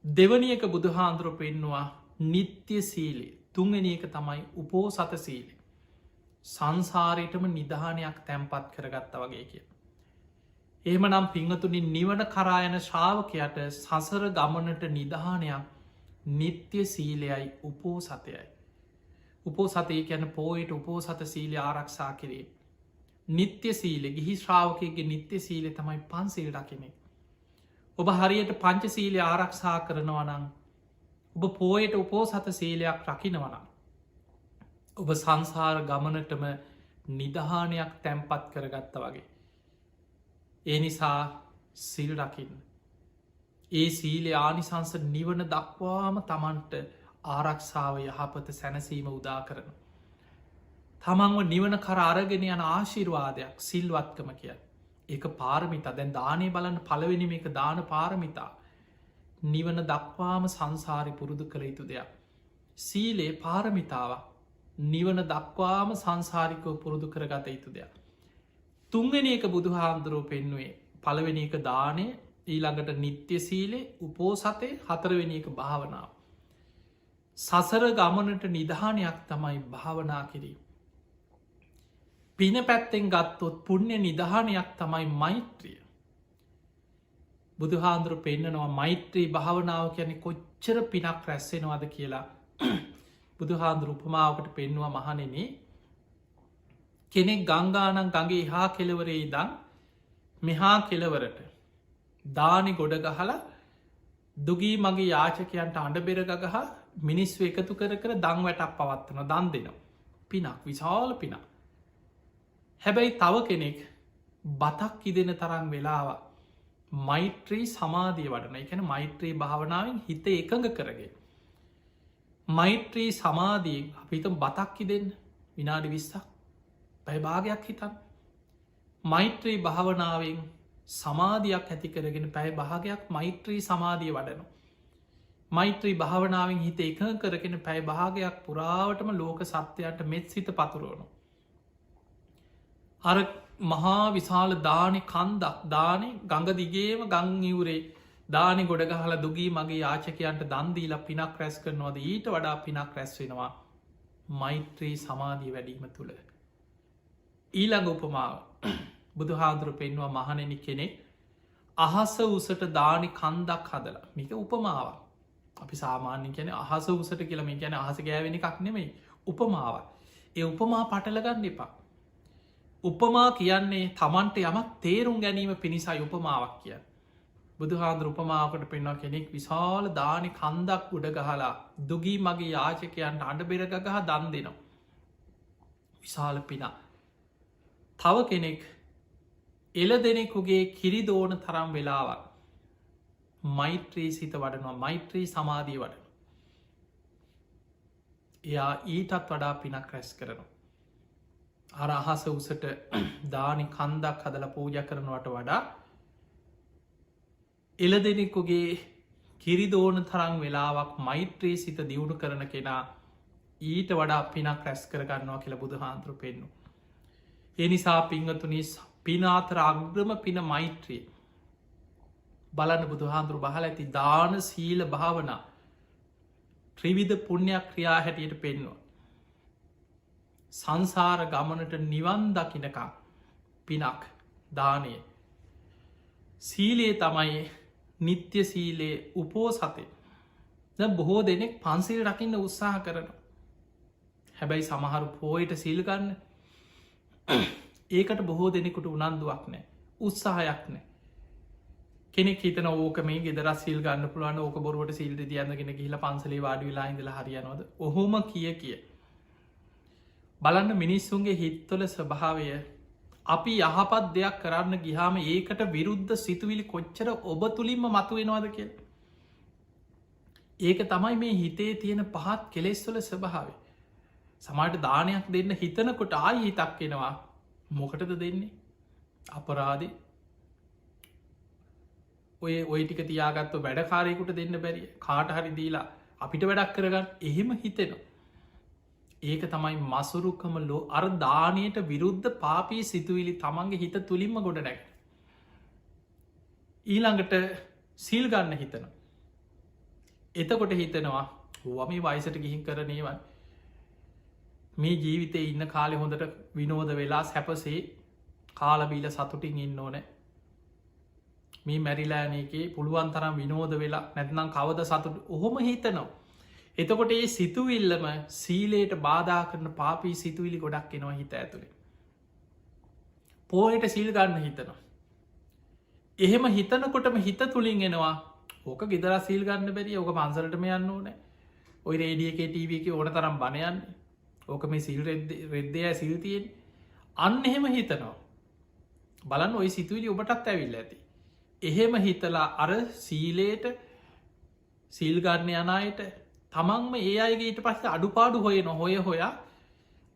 දෙවනි එක බුදුහාන්දුර පෙන්නවා නිත්‍ය සීලේ තුන්වෙනි එක තමයි උපෝසත සීලේ. සංසාරයටම නිධානයක් තැන්පත් කරගත්ත වගේ කිය. එහෙම නම් පිංහතුනි නිවන කරායන ශ්‍රාවකයට සසර ගමනට නිධානයක් නිත්‍ය සීලයයි උපෝසතයයි. උපෝසතය කියැන පෝයට උපෝසත සීලය ආරක්ෂා කරේ. නිත්‍ය සීල ගිහි ශ්‍රාවකයගේ නිත්‍ය සීලය තමයි පන්සිල් රකිනෙ. ඔබ හරියට පංච සීලය ආරක්ෂා කරනවනං ඔබ පෝයට උපෝසත සීලයක් රකිනවනම්. ඔබ සංසාර ගමනටම නිධානයක් තැන්පත් කරගත්ත වගේ. ඒ නිසා සිල් රකින්න. ඒ සීලේ ආනිසංස නිවන දක්වාම තමන්ට ආරක්ෂාව යහපත සැනසීම උදා කරන. තමන්ව නිවන කර අරගෙන යන ආශිර්වාදයක් සිල්වත්කම කිය. ඒක පාරමිතා දැන් දානය බලන්න පලවෙනිම එක දාන පාරමිතා. නිවන දක්වාම සංසාරි පුරුදු කළ යුතු දෙයක්. සීලේ පාරමිතාව නිවන දක්වාම සංසාරිකව පුරුදු කරගත යුතු දෙයක්. තුන්වෙනි එක බුදුහාමුදුරුව පෙන්නුවේ පළවෙනි එක දානය ඊළඟට නිත්‍ය සීලේ උපෝසතය හතරවෙනි එක භාවනාව. සසර ගමනට නිධානයක් තමයි භාවනා කිරීම. පින පැත්තෙන් ගත්තොත් පුුණ්‍ය නිධානයක් තමයි මෛත්‍රිය. බුදුහාන්දුරු පෙන්න්නනවා මෛත්‍රී භාවනාව කියැනෙ කොච්චර පිනක් රැස්සෙනවාද කියලා බුදුහාන්දුරු උපමාවකට පෙන්වා මහනෙනේ කෙනෙක් ගංගානන් ගගේ හා කෙලවරේ ඉදං මෙහා කෙලවරට දානි ගොඩ ගහලා දුගී මගේ යාචකයන්ට අඩ බෙරගහ මිනිස්ව එකතු කර දං වැටක් පවත්වන දන් දෙනවා. පිනක් විශාල පිනක්. හැබැයි තව කෙනෙක් බතක් ඉදෙන තරම් වෙලාව මෛත්‍රී සමාධිය වඩන එකන මෛත්‍රී භාවනාවෙන් හිත එකඟ කරගේ. මෛත්‍රී සමාධීෙන් අපිත බතක්කි දෙන්න විනාඩි 20ක් පැයිභාගයක් හිතන්. මෛත්‍රී භාවනාවෙන් සමාධයක් ඇති කරගෙන පැයි භාගයක් මෛත්‍රී සමාධිය වඩනු. මෛත්‍රී භාවනාවෙන් හිත එක කරගෙන පැයි භාගයක් පුරාවටම ලෝක සත්‍යයට මෙත් සිත පතුරුවනු. අර මහා විශාල දානෙ කන්දක් දානෙ ගඟ දිගේම ගංනිවරේ දානෙ ගොඩගහල දුගී මගේ යාචකයන්ට දන්දීල පිනක් රැස් කරනවද ඊට වඩා පිනක් රැස්වෙනවා මෛත්‍රී සමාධී වැඩීම තුළ. ඊළඟ උපමාව බුදුහාදුරු පෙන්වා මහනෙනි කෙනෙක් අහස උසට දානි කන්දක් හදලා මික උපමාව අපි සාමාන්‍ය කියන අහස උසට කියලම ගැන අහස ගෑවෙන එකක් නෙමෙයි උපමාව. ඒ උපමා පටලගන්න එපා. උපමා කියන්නේ තමන්ට යමක් තේරුම් ගැනීම පිණිසයි උපමාවක් කිය. බුදුහාන්දුර උපමාවකට පෙන්වා කෙනෙක් විශාල දානි කන්දක් උඩ ගහලා දුගී මගේ යාචකයන්ට අඩ බෙරගහ දන් දෙනවා. විශාල පිනා. තව කෙනෙක් එල දෙනෙකුගේ කිරිදෝන තරම් වෙලාවක් මෛත්‍රී සිත වඩනවා මෛත්‍රී සමාධී වඩන. එයා ඊටත් වඩා පිනක් රැස් කරනවා. අර අහස උසට දානි කන්දක් හදල පූජ කරනවට වඩා එල දෙනෙකුගේ කිරිදෝන තරං වෙලාවක් මෛත්‍රී සිත දියුණු කරන කෙනා ඊට වඩා පිනක් රැස් කරගන්නවා කියල බුදු හාන්තුරු පෙන්නු. එනිසා පිංහතුනි පිනාතර අග්‍රම පින මෛත්‍රී බලන්න බුදු හාන්දුරු බහල ඇති දාන සීල භාවනා ත්‍රිවිධ පුුණ්‍යයක් ක්‍රියා හැටියට පෙන්වා. සංසාර ගමනට නිවන් දකිනකා පිනක් දානය සීලයේ තමයි නිත්‍ය සීලයේ උපෝ සතය බොහෝ දෙනෙක් පන්සිල් රකින්න උත්සාහ කරන හැබැයි සමහරු පෝයට සිල්ගන්න ඒකට බොහෝ දෙනෙකුට උනන්දුවක් නෑ උත්සාහයක් නෑ කෙනෙක් හිතන ඕක මේ ගෙදර සිල් ගන්න පුළුවන් ඕක බොරුවට සිල්ද තියන්නගෙන ගහිල පන්සලේ වාඩි වෙලා ඉඳල හරියනොද ඔහොම කිය බලන්න මිනිස්සුන්ගේ හිත්වල ස්වභාවය අපි යහපත් දෙයක් කරන්න ගිහාම ඒකට විරුද්ධ සිතුවිලි කොච්චර ඔබ තුළින්ම මතු වෙනවාද කිය ඒක තමයි මේ හිතේ තියෙන පහත් කෙලෙස්වල ස්වභාවේ සමට දානයක් දෙන්න හිතනකොට ආයි හිතක් එෙනවා මොකටද දෙන්නේ අපරාධි ඔය ටික තියාගත්ව වැඩකාරයකුට දෙන්න බැරි කාට හරි දීලා අපිට වැඩක් කරගන්න එහෙම හිතෙනවා ඒක තමයි මසුරුකම ලෝ අර දානයට විරුද්ධ පාපී සිතුවිලි තමන්ගේ හිත තුළින්ම ගොඩ නැක් ඊළඟට සිල් ගන්න හිතන එතකොට හිතනවා වම වයිසට ගිහින් කරනේවන් මේ ජීවිතය ඉන්න කාලෙ හොඳට විනෝද වෙලා සැපසේ කාලබීල සතුටින් ඉන්න ඕනෑ මේ මැරිලෑනකේ පුළුවන් තරම් විනෝද වෙලා නැත්නම් කවද සතුට ඔහොම හිතනවා එතකොට ඒ සිතුවිල්ලම සීලයට බාධා කරන පාපී සිතුවිලි ගොඩක් එනවා හිත ඇතුළේ පෝයට සිල් ගන්න හිතනවා එහෙම හිතනකොටම හිත තුළින් එනවා ඕක ගෙදර සිල් ගන්න බැරි ඕක පන්සලටම යන්න ඕනෑ ඔයි රේඩියකේ ටීව එක ඕන තරම් බණයන්න ඕක මේ සිල් රෙද්දය සිල්තියෙන් අන්න එහෙම හිතනවා බලන්න ඔයි සිතුවිලි ඔබටත් ඇවිල්ල ඇති එහෙම හිතලා අර සීලයට සීල්ගන්න යනයට තමන්ම ඒ අයගේ ඊට පස්ස අඩුපාඩු හොය නොහොය හොයා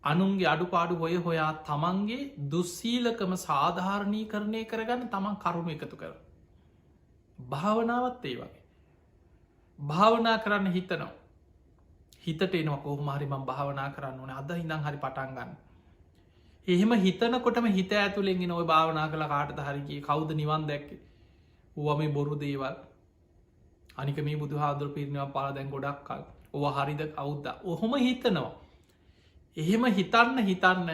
අනුන්ගේ අඩුපාඩු හොය හොයා තමන්ගේ දුස්සීලකම සාධාරණී කරණය කරගන්න තමන් කරුණු එකතු කර භාවනාවත් ඒ වගේ භාවනා කරන්න හිතනවා හිතට එනවා කොහොමහරිමම් භාවනා කරන්න ඕන අද හිදං හරි පටන්ගන්න එහෙම හිතනකොටම හිත ඇතුළෙන්ගෙන ඔය භාවනා කළ කාටද හරිගේ කවුද නිවන් දැක්කේ වම බොරු දේවල් අනික මේ බුදු හාදුර පිරිනවා පාල දැන් ගොඩක් කල් ඔව හරිද කවුද්ද ඔහොම හිතනවා එහෙම හිතන්න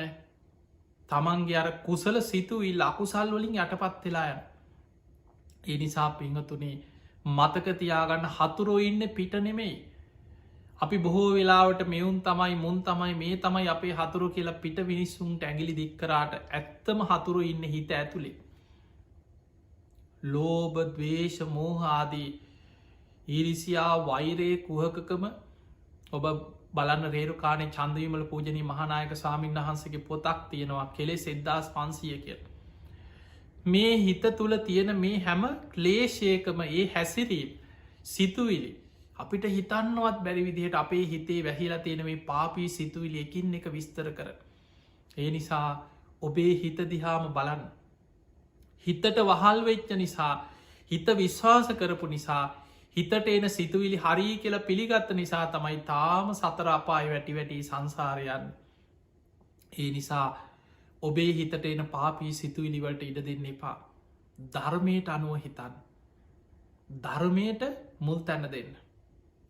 තමන්ගේ අර කුසල සිතුවිල් අකුසල් වලින් යටපත් වෙලා යන ඒ නිසා පිංහතුනේ මතකතියාගන්න හතුරෝ ඉන්න පිට නෙමෙයි අපි බොහෝ වෙලාවට මෙවුන් තමයි මුන් තමයි මේ තමයි අපේ හතුරු කියලා පිට විනිස්සුන්ට ඇගිලි දික්කරාට ඇත්තම හතුරු ඉන්න හිත ඇතුළේ ලෝභ දවේශ මෝහාදී ඊරිසියා වෛරයේ කුහකකම ඔබ බලන්න රේරු කානේ චන්දවිමල පූජනී මහනායක සාමීන් වහන්සගේ පොතක් තියෙනවා කෙලෙ 1500 කිය මේ හිත තුළ තියෙන මේ හැම ක්ලේශයකම ඒ හැසිරීම් සිතුවිලි අපිට හිතන්නවත් බැරි විදිහට අපේ හිතේ වැහිලා තියෙන මේ පාපී සිතුවිලි එකින් එක විස්තර කර ඒ නිසා ඔබේ හිත දිහාම බලන්න හිතට වහල් වෙච්ච නිසා හිත විශ්වාස කරපු නිසා හිතට එන සිතුවිලි හරී කියලා පිළිගත්ත නිසා තමයි තාම සතර අපාය වැටි වැටි සංසාරයන් ඒ නිසා ඔබේ හිතට එන පාපී සිතුවිලිවලට ඉඩ දෙන්න එපා ධර්මයට අනුව හිතන්න ධර්මයට මුල් තැන්න දෙන්න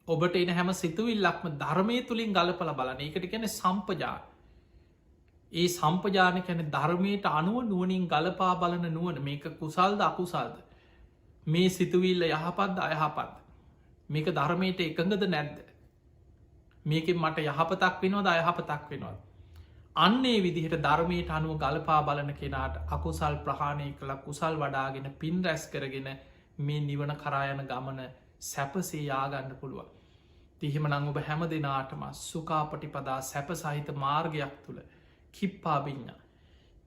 ඔබට එන හැම සිතුවිල්ලක්ම ධර්මය තුළින් ගලපල බලන එකට ගැන සම්පජාන ඒ සම්පජාන කැන ධර්මයට අනුව නුවනින් ගලපා බලන නුවන මේක කුසල්ද අකුසල්ද මේ සිතුවිල්ල යහපත්ද අයහපත් මේක ධර්මයට එකඟද නැද්ද මේකෙන් මට යහපතක් වෙනවද අයහපතක් වෙනවද අන්නේ විදිහට ධර්මයට අනුව ගලපා බලන කෙනාට අකුසල් ප්‍රහාණය කළ කුසල් වඩාගෙන පින් රැස් කරගෙන මේ නිවන කරායන ගමන සැපසේ යාගන්න පුළුවන් තිහෙම නං ඔබ හැම දෙනාටම සුකාපටිපදා සැප සහිත මාර්ගයක් තුළ කිප්පාබිඤ්ඥ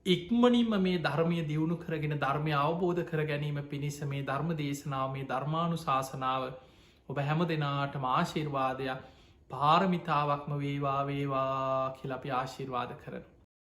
ඉක්මනින්ම මේ ධර්මය දියුණු කරගෙන ධර්මය අවබෝධ කර ගැනීම පිණිස මේ ධර්ම දේශනාව මේ ධර්මානු ශාසනාව ඔබ හැම දෙනාටම ආශිර්වාදයක් පාරමිතාවක්ම වේවා වේවා කියලපි ආශිර්වාද කරන.